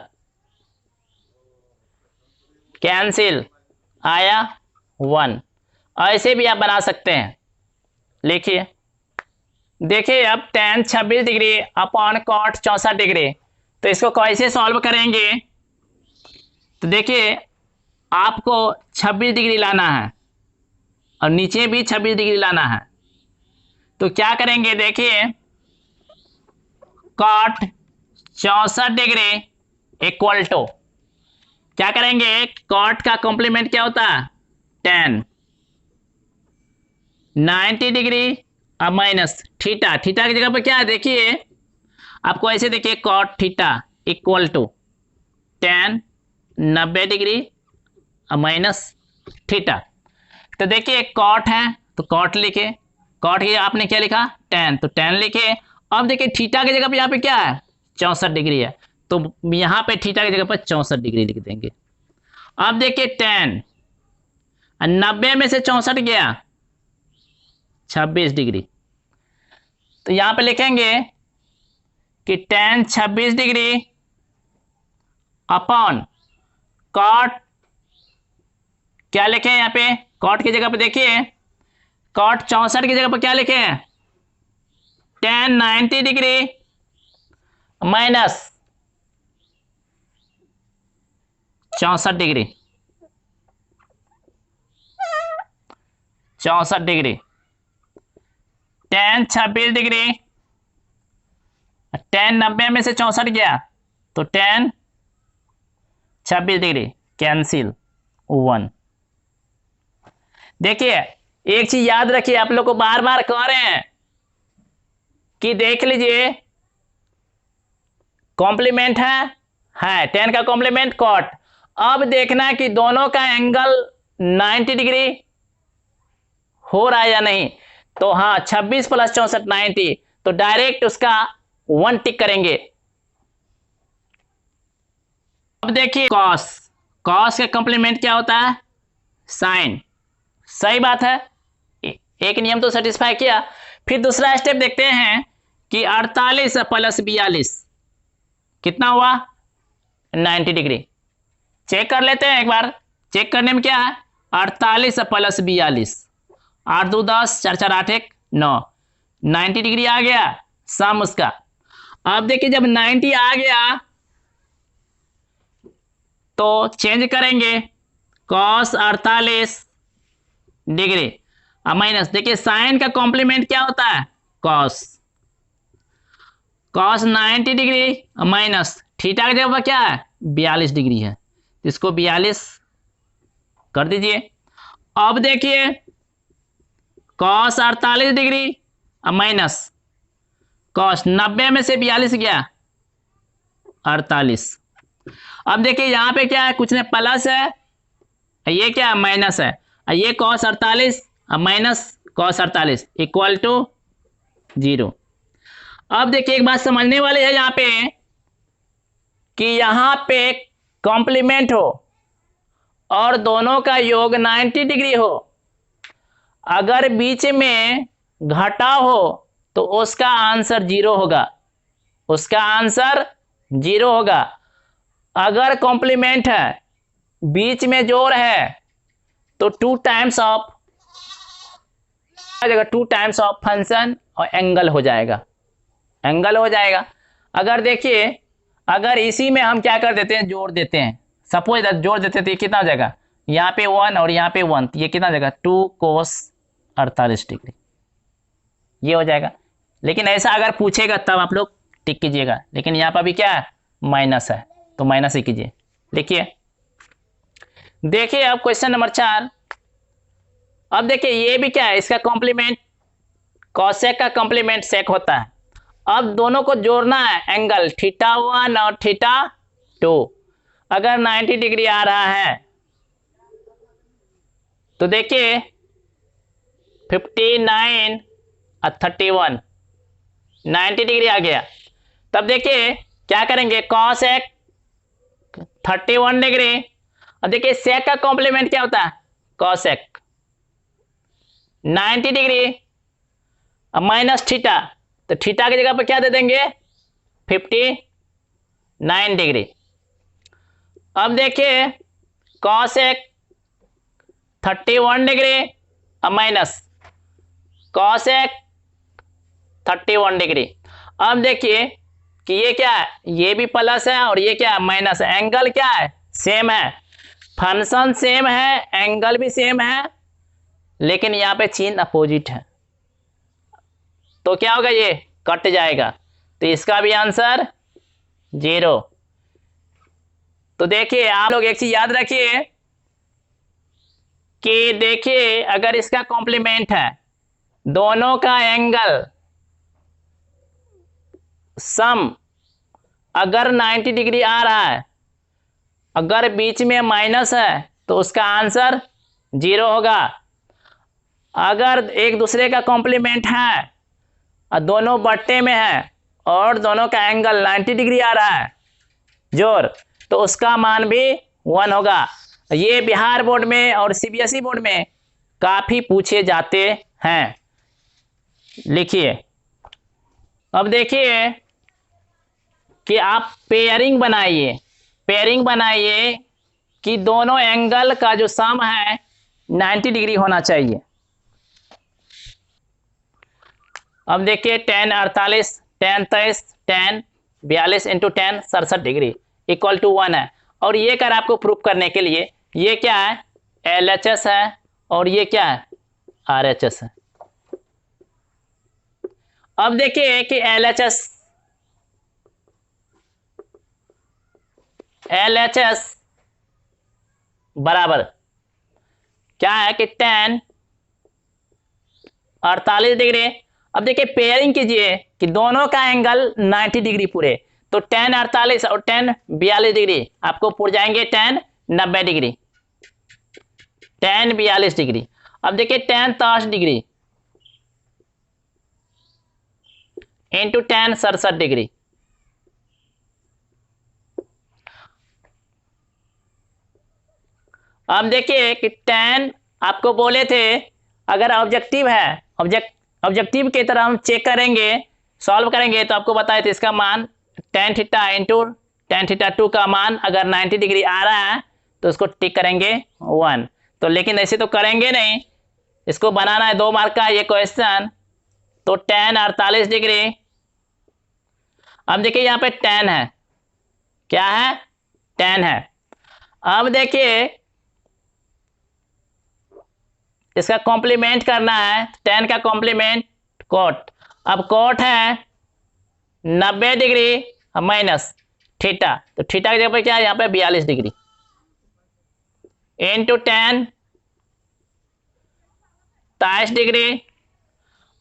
कैंसिल आया 1। ऐसे भी आप बना सकते हैं। लिखिए, देखिए अब tan 26 degree upon cot 64 degree, तो इसको कैसे सॉल्व करेंगे, तो देखिए आपको 26 डिग्री लाना है और नीचे भी 26 डिग्री लाना है। तो क्या करेंगे, देखिए कॉट 64 डिग्री इक्वल टू क्या करेंगे, कॉट का कॉम्प्लीमेंट क्या होता है tan 90 डिग्री और माइनस थीटा, थीटा की जगह पर क्या है, देखिए आपको ऐसे देखिए cot theta equal to tan 90 degree और माइनस थीटा। तो देखिए कॉट है तो कॉट लिखे, कॉट की आपने क्या लिखा tan, तो tan लिखे। अब देखिए थीटा की जगह पे यहाँ पे क्या है 64 डिग्री है, तो यहाँ पे थीटा की जगह पर 64 डिग्री लिख देंगे। अब देखिए tan 90 में से 64 गया 26 डिग्री, तो यहाँ पे लिखेंगे कि tan 26 डिग्री अपॉन कॉट, क्या लिखे यहाँ पे कॉट की जगह पे देखिए कॉट 64 की जगह पर क्या लिखे हैं tan 90 degree minus 64 degree, 64 degree tan 26 degree, tan 90 में से 64 गया तो tan 26 डिग्री, कैंसिल 1। देखिए एक चीज याद रखिए, आप लोग को बार बार कह रहे हैं कि देख लीजिए कॉम्प्लीमेंट है tan का कॉम्प्लीमेंट कॉट। अब देखना है कि दोनों का एंगल 90 डिग्री हो रहा है या नहीं, तो हाँ 26 प्लस 64 90, तो डायरेक्ट उसका 1 टिक करेंगे। अब देखिए कॉस, कॉस का कॉम्प्लीमेंट क्या होता है साइन, सही बात है, एक नियम तो सेटिस्फाई किया। फिर दूसरा स्टेप देखते हैं कि 48 प्लस 42 कितना हुआ 90 डिग्री। चेक कर लेते हैं एक बार, चेक करने में क्या है 48 प्लस 42, 8 2 10, 4 4 8 1 9, 90 डिग्री आ गया सम उसका। अब देखिए जब 90 आ गया तो चेंज करेंगे कॉस 48 डिग्री और माइनस, देखिए साइन का कॉम्प्लीमेंट क्या होता है कॉस, कॉस 90 डिग्री और माइनस थीटा की जगह पर क्या है 42 डिग्री है, इसको 42 कर दीजिए। अब देखिए कॉस 48 डिग्री और माइनस कॉस 90 में से 42 गया 48। अब देखिए यहाँ पे क्या है, कुछ ने प्लस है, ये क्या माइनस है, ये कॉस 48 और माइनस कॉस 48 इक्वल टू 0। अब देखिए एक बात समझने वाली है यहाँ पे कि यहाँ पे कॉम्प्लीमेंट हो और दोनों का योग 90 डिग्री हो। अगर बीच में घटाव हो तो उसका आंसर 0 होगा, उसका आंसर 0 होगा। अगर कॉम्प्लीमेंट है, बीच में जोड़ है, तो 2 टाइम्स ऑफ आ जाएगा, 2 टाइम्स ऑफ फंक्शन और एंगल हो जाएगा, एंगल हो जाएगा। अगर देखिए, अगर इसी में हम क्या कर देते हैं, जोड़ देते हैं, सपोज जोड़ देते हैं, तो ये कितना हो जाएगा, यहाँ पे 1 और यहाँ पे 1, तो ये कितना हो जाएगा, 2 कोस 48 डिग्री, ये हो जाएगा। लेकिन ऐसा अगर पूछेगा तब आप लोग टिक कीजिएगा, लेकिन यहाँ पर भी क्या है, माइनस है, तो माइनस ही कीजिए। लिखिए, देखिए अब क्वेश्चन नंबर 4। अब देखिए ये भी क्या है, इसका कॉम्प्लीमेंट, कॉसेक का कॉम्प्लीमेंट सेक होता है। अब दोनों को जोड़ना है, एंगल θ1 और θ2। अगर 90 डिग्री आ रहा है तो देखिए 59 और 31, 90 डिग्री आ गया। तब देखिए क्या करेंगे, कॉसेक 31 डिग्री। अब देखिए सेक का कॉम्प्लीमेंट क्या होता है, कॉसेक 90 डिग्री अब माइनस थीटा, तो थीटा की जगह पर क्या दे देंगे, 59 डिग्री। अब देखिए कॉसेक 31 डिग्री अब माइनस कॉसेक 31 डिग्री। अब देखिए कि ये क्या है, ये भी प्लस है और ये क्या है, माइनस है। एंगल क्या है, सेम है, फंक्शन सेम है, एंगल भी सेम है, लेकिन यहाँ पे चिन्ह अपोजिट है, तो क्या होगा, ये कट जाएगा, तो इसका भी आंसर 0। तो देखिए आप लोग एक चीज याद रखिए कि देखिए अगर इसका कॉम्प्लीमेंट है, दोनों का एंगल सम अगर 90 डिग्री आ रहा है, अगर बीच में माइनस है तो उसका आंसर 0 होगा। अगर एक दूसरे का कॉम्प्लीमेंट है और दोनों बट्टे में है और दोनों का एंगल 90 डिग्री आ रहा है जोड़, तो उसका मान भी 1 होगा। ये बिहार बोर्ड में और सीबीएसई बोर्ड में काफी पूछे जाते हैं। लिखिए, अब देखिए कि आप पेयरिंग बनाइए, पेयरिंग बनाइए कि दोनों एंगल का जो सम है 90 डिग्री होना चाहिए। अब देखिए tan 48, tan 23, tan 42 into tan 67 degree equal to 1 है। और ये कर आपको प्रूफ करने के लिए, ये क्या है, LHS है और ये क्या है, RHS है। अब देखिए कि LHS बराबर क्या है कि tan 48 डिग्री। अब देखिए पेयरिंग कीजिए कि दोनों का एंगल 90 डिग्री पूरे, तो tan 48 और tan 42 डिग्री आपको पुर जाएंगे tan 90 डिग्री, tan 42 डिग्री। अब देखिए tan 63 degree into tan 67 degree. अब देखिए कि tan आपको बोले थे अगर ऑब्जेक्टिव है, ऑब्जेक्टिव की तरह हम चेक करेंगे, सॉल्व करेंगे, तो आपको बताए थे इसका मान tan theta into tan theta 2 का मान अगर 90 डिग्री आ रहा है तो उसको टिक करेंगे 1। तो लेकिन ऐसे तो करेंगे नहीं, इसको बनाना है 2 मार्क का ये क्वेश्चन, तो tan 48 डिग्री। अब देखिए यहाँ पे tan है, क्या है, tan है। अब देखिए इसका कॉम्प्लीमेंट करना है, tan का कॉम्प्लीमेंट कोट। अब कोट है 90 डिग्री माइनस थीटा, तो थीटा की जगह पर क्या है, यहाँ पे 42 डिग्री इंटू tan 23 डिग्री।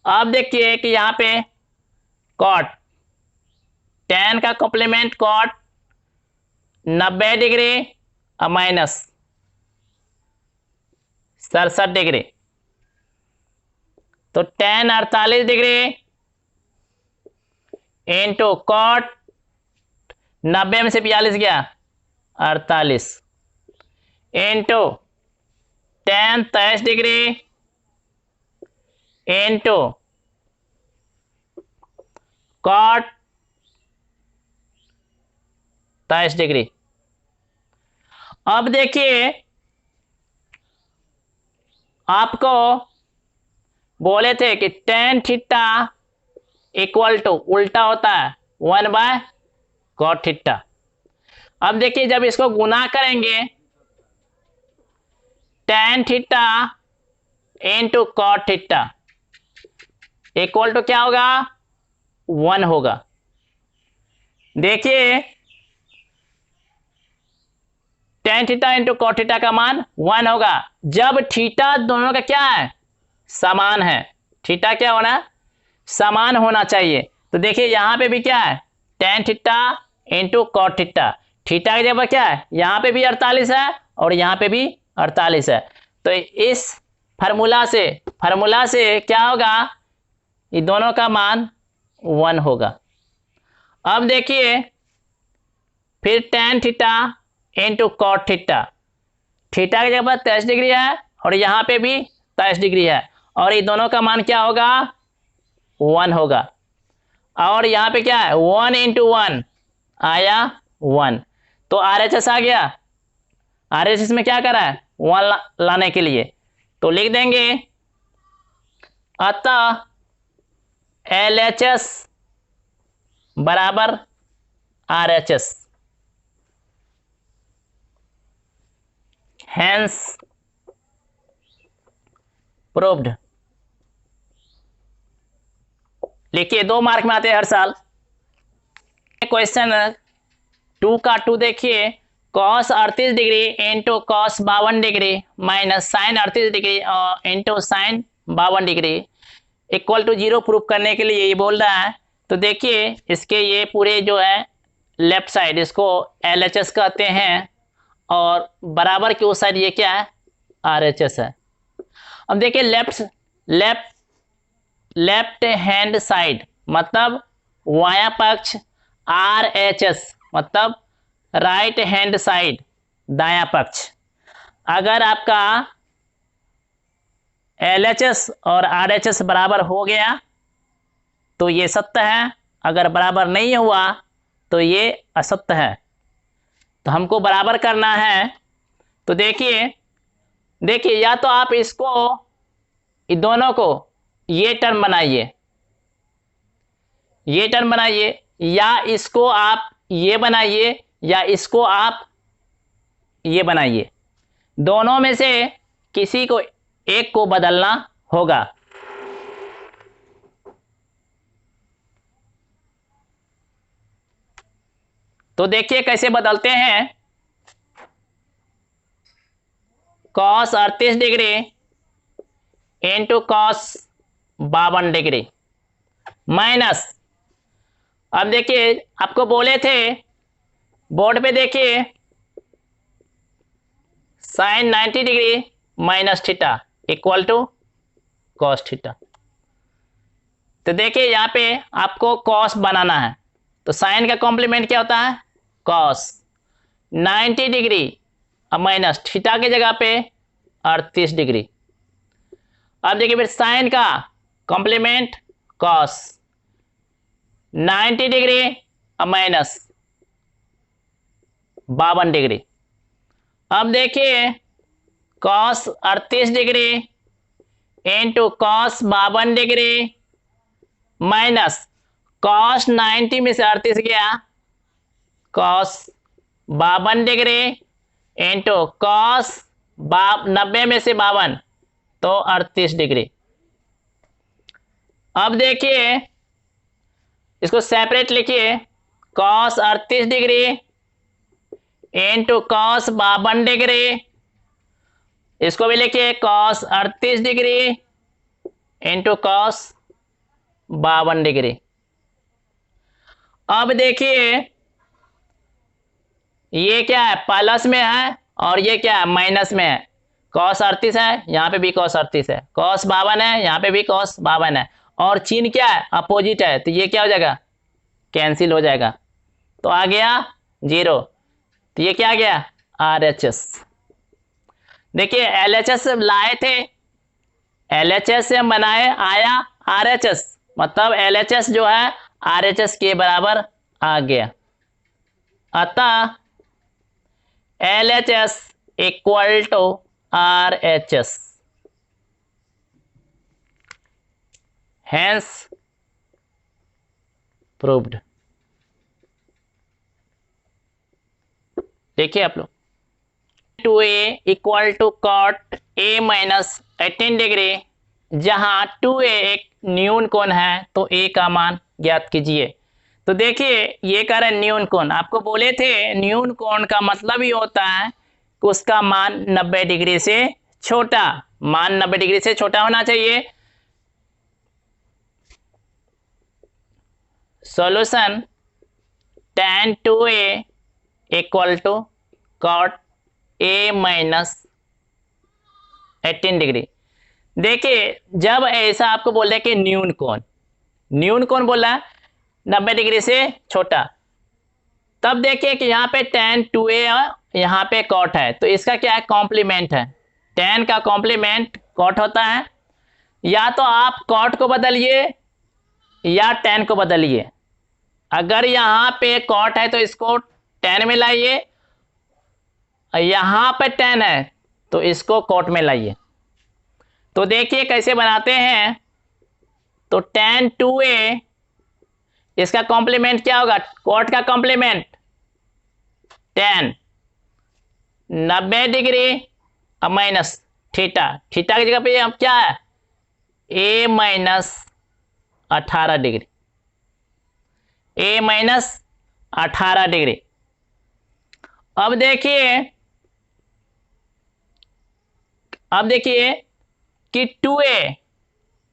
अब देखिए कि यहाँ पे कॉट, tan का complement cot 90 degree minus 67 degree, तो tan 48 डिग्री इंटू कॉट 90 में से 42 गया 48 into tan 23 degree into cot 23 degree. अब देखिए आपको बोले थे कि tan थीटा इक्वल टू उल्टा होता है 1/cot थीटा। अब देखिए जब इसको गुना करेंगे tan theta into cot theta equal to क्या होगा 1 होगा। देखिए tan theta into cot theta का मान 1 होगा जब थीटा दोनों का क्या है समान है। थीटा क्या होना समान होना चाहिए। तो देखिए यहां पे भी क्या है tan theta into cot theta. Theta की जगह क्या है यहाँ पे भी 48 है और यहाँ पे भी 48 है। तो इस फार्मूला से क्या होगा ये दोनों का मान 1 होगा। अब देखिए फिर tan theta into cot theta. Theta की जगह पर 23 डिग्री है और यहाँ पे भी 23 डिग्री है और ये दोनों का मान क्या होगा 1 होगा। और यहाँ पे क्या है 1 इंटू 1 आया 1 तो RHS आ गया। RHS में क्या करा है 1 लाने के लिए तो लिख देंगे अतः LHS बराबर RHS हैंस प्रूव्ड। लिखिए 2 मार्क में आते हैं हर साल। क्वेश्चन 2 का 2 देखिए cos 38 degree into cos 52 degree minus sin 38 degree into sin 52 degree equal to 0 proof करने के लिए ये बोल रहा है। तो देखिए इसके ये पूरे जो है लेफ्ट साइड इसको LHS कहते हैं और बराबर की उस साइड ये क्या है RHS है। अब देखिए लेफ्ट हैंड साइड मतलब वाया पक्ष RHS मतलब राइट हैंड साइड दाया पक्ष। अगर आपका LHS और RHS बराबर हो गया तो ये सत्य है, अगर बराबर नहीं हुआ तो ये असत्य है। तो हमको बराबर करना है। तो देखिए या तो आप इसको इन दोनों को ये टर्म बनाइए या इसको आप ये बनाइए या इसको आप ये बनाइए। दोनों में से किसी को एक को बदलना होगा। तो देखिए कैसे बदलते हैं। cos 38 degree into cos 52 degree minus, अब देखिए आपको बोले थे बोर्ड पे देखिए sin 90 degree minus theta equal to cos theta. तो देखिए यहाँ पे आपको cos बनाना है तो sin का कॉम्प्लीमेंट क्या होता है cos 90 डिग्री अब माइनस थीटा की जगह पे 38 डिग्री। अब देखिए फिर sin का कॉम्प्लीमेंट cos 90 डिग्री अब माइनस 52 डिग्री। अब देखिए cos 38 degree into cos 52 degree minus cos 90 में से 38 गया cos 52 डिग्री इंटू cos 90 में से 52 तो 38 डिग्री। अब देखिए इसको सेपरेट लिखिए cos 38 degree into cos 52 degree, इसको भी लिखिए cos 38 degree into cos 52 degree. अब देखिए ये क्या है प्लस में है और ये क्या है माइनस में है। cos 38 है यहाँ पे भी cos 38 है, cos 52 है यहाँ पे भी cos 52 है और चिन्ह क्या है अपोजिट है तो ये क्या हो जाएगा कैंसिल हो जाएगा, तो आ गया 0। तो ये क्या आ गया, RHS। देखिए LHS लाए थे, LHS से हम बनाए, आया RHS, मतलब LHS जो है RHS के बराबर आ गया। अतः LHS equal to RHS, hence proved. देखिए आप लोग, 2a equal to cot a minus 18 degree, जहां 2a एक न्यून कोण है तो a का मान ज्ञात कीजिए। तो देखिए ये कह रहे हैं न्यून कोण, आपको बोले थे न्यून कोण का मतलब ही होता है कि उसका मान 90 डिग्री से छोटा, मान 90 डिग्री से छोटा होना चाहिए। Solution tan 2a equal to cot a minus 18 degree. देखिए जब ऐसा आपको बोल रहे कि न्यून कोण बोला 90 डिग्री से छोटा, तब देखिए कि यहाँ पे tan 2a यहाँ पे कॉट है, तो इसका क्या है, कॉम्प्लीमेंट है। tan का कॉम्प्लीमेंट कॉट होता है, या तो आप कॉट को बदलिए या tan को बदलिए। अगर यहाँ पे कॉट है तो इसको tan में लाइए, यहाँ पे tan है तो इसको कॉट में लाइए। तो देखिए कैसे बनाते हैं, तो tan 2a इसका कॉम्प्लीमेंट क्या होगा, कॉट का कॉम्प्लीमेंट tan 90 डिग्री अब माइनस थीटा, थीटा की जगह पे अब क्या है, a minus 18 degree, a minus 18 degree. अब देखिए कि 2a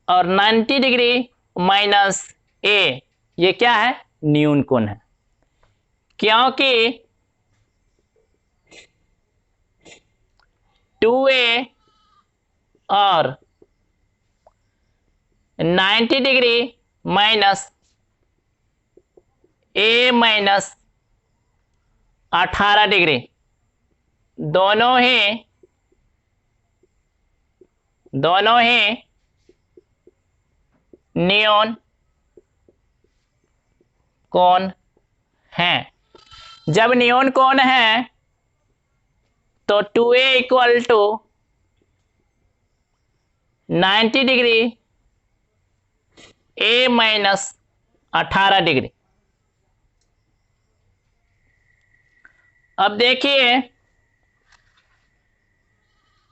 और 90 डिग्री माइनस a ये क्या है, न्यून कोण है, क्योंकि 2a और 90 degree minus a minus 18 degree दोनों ही न्यून कोण हैं। जब न्यून कोण है तो 2a equal to 90 degree a minus 18 degree. अब देखिए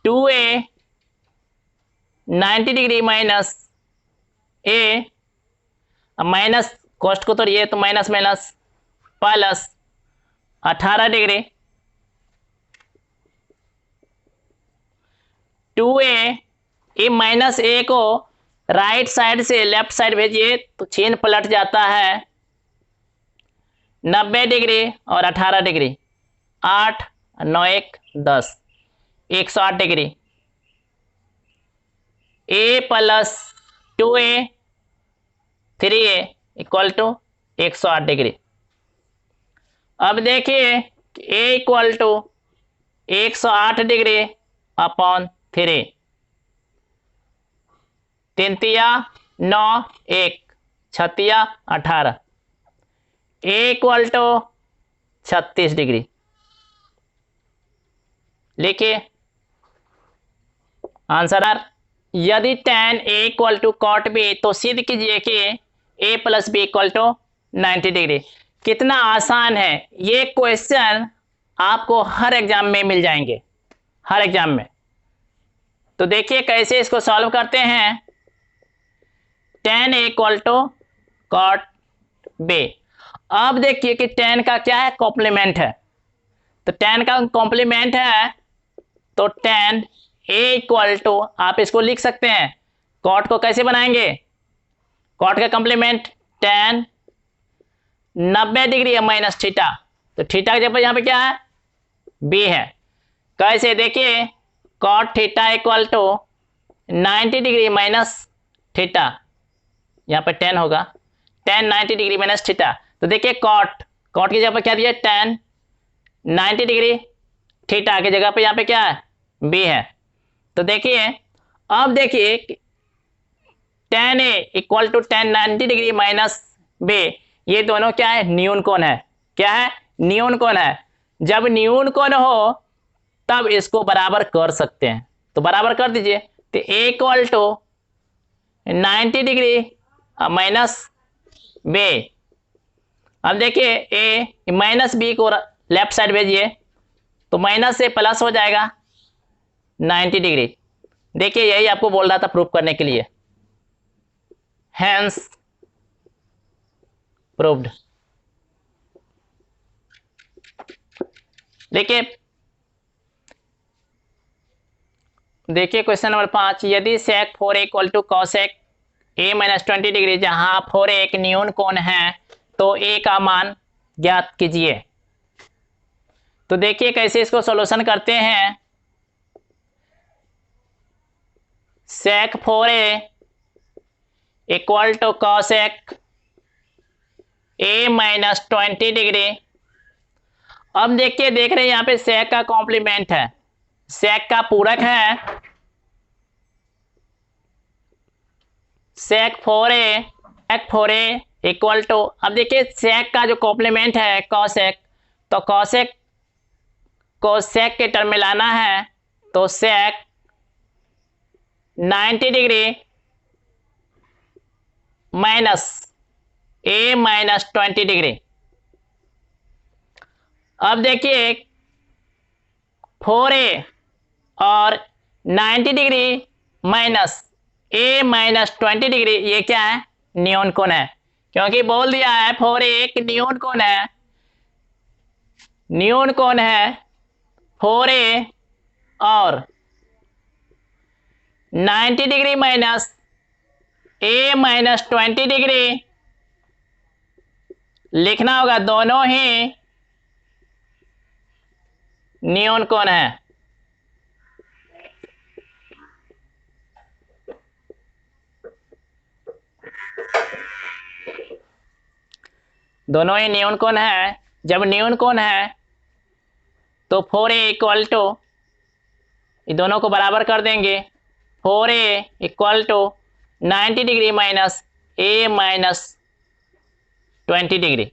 2a 90 degree minus a, minus cos को तोड़िए तो minus minus plus 18 degree, 2a ये माइनस a को राइट साइड से लेफ्ट साइड भेजिए तो चिन्ह पलट जाता है, 90 डिग्री और 18 degree, 8 9 1 10, 108 degree, a plus 2a 3a equal to 108 degree. अब देखिए a equal to 108 degree upon 3, 3 तिया 9 1 छतिया 18, a इक्वल टू 36 डिग्री। लिखिए आंसर आर, यदि tan a equal to cot b तो सिद्ध कीजिए कि a plus B equal to 90 degree. कितना आसान है, ये क्वेश्चन आपको हर एग्जाम में मिल जाएंगे, हर एग्जाम में। तो देखिए कैसे इसको सॉल्व करते हैं, tan a equal to cot b। अब देखिए कि tan का क्या है, कॉम्प्लीमेंट है, तो tan का कॉम्प्लीमेंट है तो tan a इक्वल टू, आप इसको लिख सकते हैं, कॉट को कैसे बनाएंगे, कॉट का complement tan 90 degree minus theta, तो थीटा के जगह यहाँ पे क्या है, b है। कैसे, देखिए cot theta equal to 90 degree minus theta, यहाँ पे tan होगा, tan 90 डिग्री माइनस थीटा, तो देखिए कॉट, कॉट की जगह पर क्या दिया, tan 90 डिग्री, थीटा की जगह पे यहाँ पे क्या है, बी है। तो देखिए अब देखिए tan A equal to tan 90 degree minus B, ये दोनों क्या है, न्यून कोण है। क्या है, न्यून कोण है। जब न्यून कोण हो तब इसको बराबर कर सकते हैं, तो बराबर कर दीजिए। तो A equal to 90 degree minus B. अब देखिए ए माइनस बी को लेफ्ट साइड भेजिए तो माइनस से प्लस हो जाएगा 90 डिग्री। देखिए यही आपको बोल रहा था प्रूफ करने के लिए, हैंस प्रूव्ड। देखिए क्वेश्चन नंबर 5, यदि sec 4 equal to cosec a minus 20 degree, जहां 4 एक न्यून कोण है तो a का मान ज्ञात कीजिए। तो देखिए कैसे इसको सॉल्यूशन करते हैं। sec 4a equal to cosec a minus 20 degree. अब देखिए देख रहे हैं यहाँ पे sec का कॉम्प्लीमेंट है, sec का पूरक है, sec 4a इक्वल टू, अब देखिए sec का जो कॉम्प्लीमेंट है cosec, तो cosec को sec के टर्म में लाना है तो sec 90 degree minus a minus 20 degree. अब देखिए 4a और 90 degree minus a minus 20 degree, ये क्या है, न्यून कोण है, क्योंकि बोल दिया है 4a एक न्यून कोण है, न्यून कोण है 4a और 90 degree minus a minus 20 degree लिखना होगा, दोनों ही न्यून कोण है। दोनों ही न्यून कोण है। जब न्यून कोण है तो 4a इक्वल टू, ये दोनों को बराबर कर देंगे, 4a equal to 90 degree minus a minus 20 degree.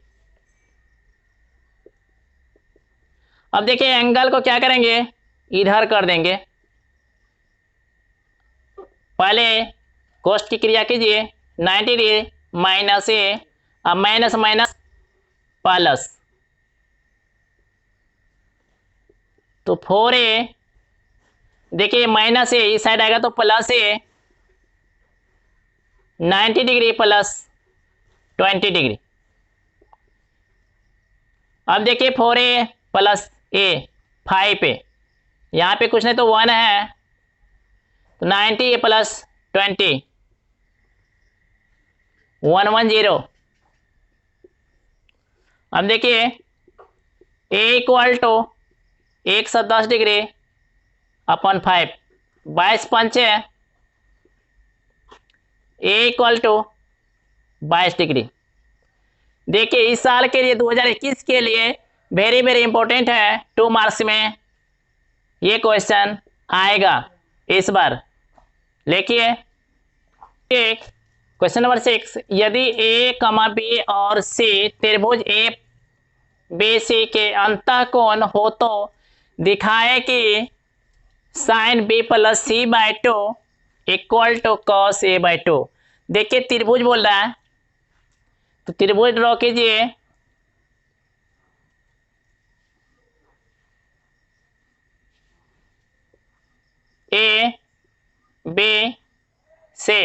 अब देखिए एंगल को क्या करेंगे, इधर कर देंगे। पहले कोष्ट की क्रिया कीजिए, 90 डिग्री माइनस ए, अब माइनस माइनस प्लस, तो 4a, देखिए माइनस ए इस साइड आएगा तो प्लस ए, 90 डिग्री प्लस 20 डिग्री। अब देखिए 4a प्लस ए 5 पे, यहाँ पे कुछ नहीं तो 1 है, तो 90 प्लस 20 110। अब देखिए a इक्वल टू 110 डिग्री अपन 5, 22 पंचे a इक्वल टू 22 डिग्री। देखिए इस साल के लिए 2021 के लिए वेरी वेरी इंपॉर्टेंट है, 2 मार्क्स में ये क्वेश्चन आएगा इस बार। देखिए क्वेश्चन नंबर 6, यदि a, b और c त्रिभुज ए बी सी के अंतःकोण हो तो दिखाए कि sine b plus C by two equal to cos A by two. देखिए त्रिभुज बोल रहा है तो त्रिभुज ड्रॉ कीजिए। ए बी से,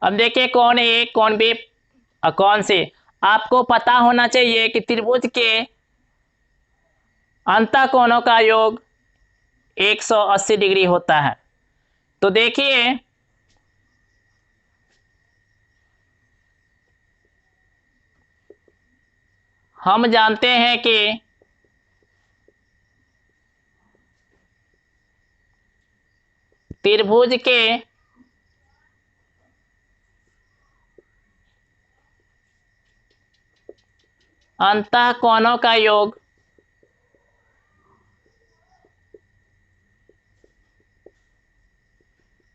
अब देखिए कौन ए कौन बी और कौन सी, आपको पता होना चाहिए कि त्रिभुज के अंतःकोणों का योग 180 डिग्री होता है। तो देखिए हम जानते हैं कि त्रिभुज के अंतः कोणों का योग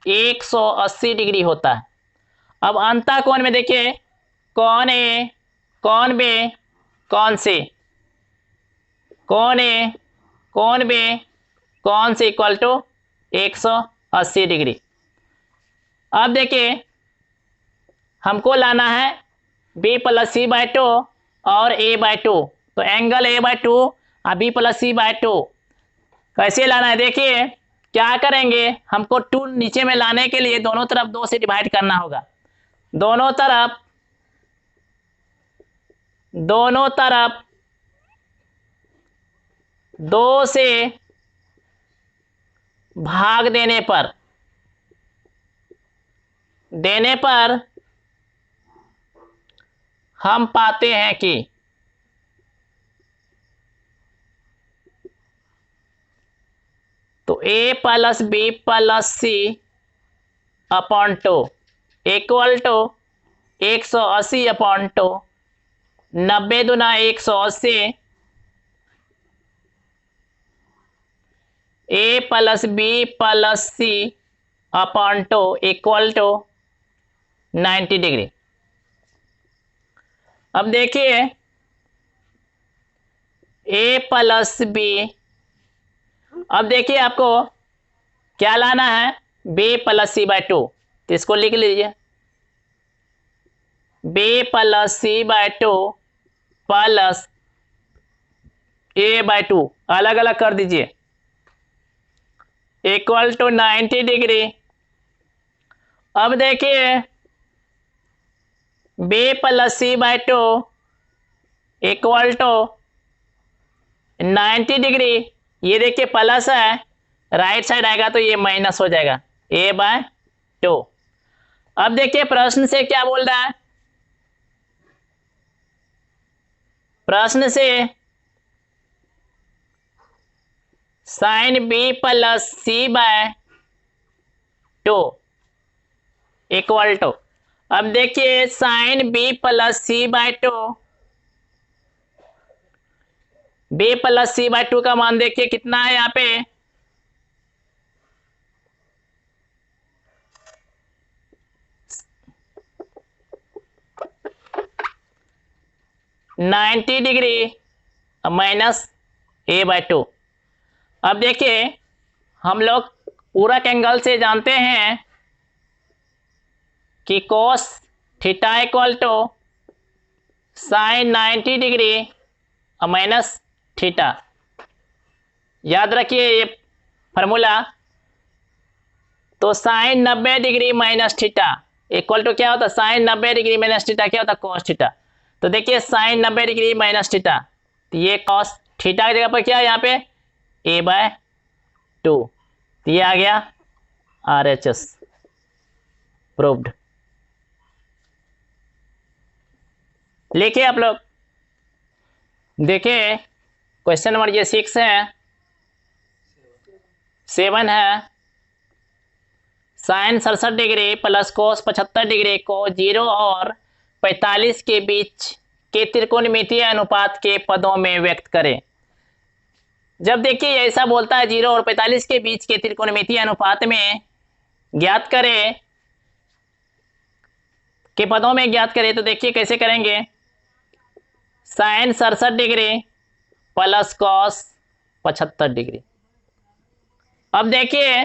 180 डिग्री होता है। अब अंतः कोण में देखिए, कौन ए, कौन बे, कौन से, कौन ए, कौन बे, कौन से इक्वल टू 180 डिग्री। अब देखिए हमको लाना है बी प्लस सी बाय 2 और ए बाय 2, तो एंगल ए बाय 2 और बी प्लस सी बाय 2 कैसे लाना है? देखिए क्या करेंगे, हमको 2 नीचे में लाने के लिए दोनों तरफ 2 से डिवाइड करना होगा। दोनों तरफ 2 से भाग देने पर हम पाते हैं कि तो a plus B plus C upon 2 equal to 180 upon 2, 90 दूना 180, a plus B plus C upon 2 equal to 90 degree. अब देखिए a प्लस बी, अब देखिए आपको क्या लाना है, b प्लस सी बाय 2, तो इसको लिख लीजिए b plus C by 2 plus a by 2 अलग अलग कर दीजिए इक्वल टू 90 डिग्री। अब देखिए b plus C by 2 equal to 90 degree, ये देखिए प्लस है, राइट साइड आएगा तो ये माइनस हो जाएगा a बाय 2। अब देखिए प्रश्न से क्या बोल रहा है, प्रश्न से sine B plus C by 2 equal to, अब देखिए sine B plus C by 2, B plus C by 2 का मान देखिए कितना है यहाँ पे, ninety degree minus A by 2। अब देखिए हम लोग पूरक एंगल से जानते हैं कि cos theta equal to sine 90 degree minus theta. याद रखिए ये फार्मूला, तो sine 90 degree minus theta equal to क्या होता है, साइन 90 डिग्री माइनस थीटा क्या होता है, कॉस थीटा। तो देखिए साइन 90 डिग्री माइनस थीटा, तो ये कॉस थीटा की जगह पर क्या है यहाँ पे a बाय 2, तो ये आ गया RHS प्रूव्ड। लिखिए आप लोग, देखिए क्वेश्चन नंबर ये 6 है, 7 है, sine 67 degree plus cos 75 degree को 0 और 45 के बीच के त्रिकोणमितीय अनुपात के पदों में व्यक्त करें। जब देखिए ऐसा बोलता है 0 और 45 के बीच के त्रिकोणमितीय अनुपात में ज्ञात करें के पदों में ज्ञात करें, तो देखिए कैसे करेंगे, sine 67 degree plus cos 75 degree. अब देखिए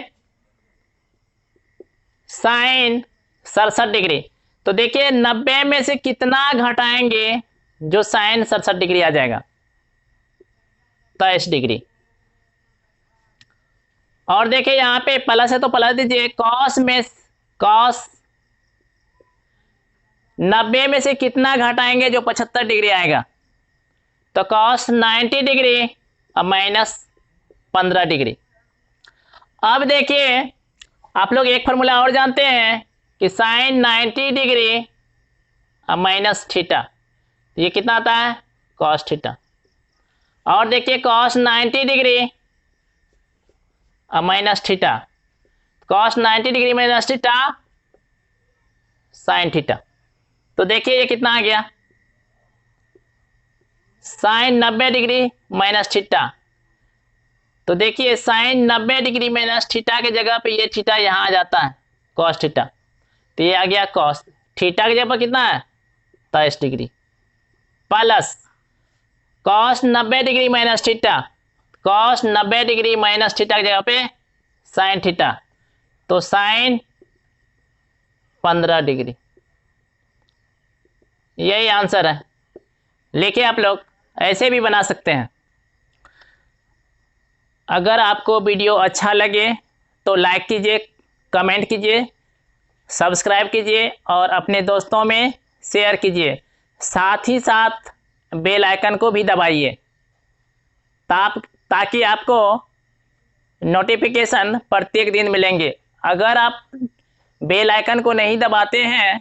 साइन 67 डिग्री, तो देखिए 90 में से कितना घटाएंगे जो साइन 67 डिग्री आ जाएगा, 23 डिग्री। और देखिए यहाँ पे प्लस है तो प्लस दीजिए, कॉस में कॉस 90 में से कितना घटाएंगे जो 75 डिग्री आएगा, तो कॉस 90 डिग्री और माइनस 15 डिग्री। अब देखिए आप लोग एक फार्मूला और जानते हैं कि साइन 90 डिग्री और माइनस थीटा, ये कितना आता है, कॉस थीटा। और देखिए कॉस 90 डिग्री और minus theta, cos 90 degree minus theta sine theta, तो देखिए ये कितना आ गया, साइन 90 डिग्री माइनस थीटा। तो देखिए साइन 90 डिग्री माइनस थीटा के जगह पे ये थीटा यहाँ आ जाता है कॉस थीटा, तो ये आ गया कॉस थीटा की जगह पर कितना है 23 degree, plus cos 90 degree minus theta, cos 90 degree minus theta की जगह पे साइन थीटा, तो साइन 15 डिग्री। यही आंसर है। लिखिए आप लोग, ऐसे भी बना सकते हैं। अगर आपको वीडियो अच्छा लगे तो लाइक कीजिए, कमेंट कीजिए, सब्सक्राइब कीजिए और अपने दोस्तों में शेयर कीजिए। साथ ही साथ बेल आइकन को भी दबाइए ताकि आपको नोटिफिकेशन प्रत्येक दिन मिलेंगे। अगर आप बेल आइकन को नहीं दबाते हैं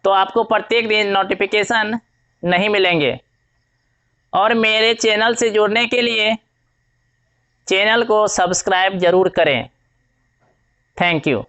तो आपको प्रत्येक दिन नोटिफिकेशन नहीं मिलेंगे। और मेरे चैनल से जुड़ने के लिए चैनल को सब्सक्राइब ज़रूर करें। Thank you.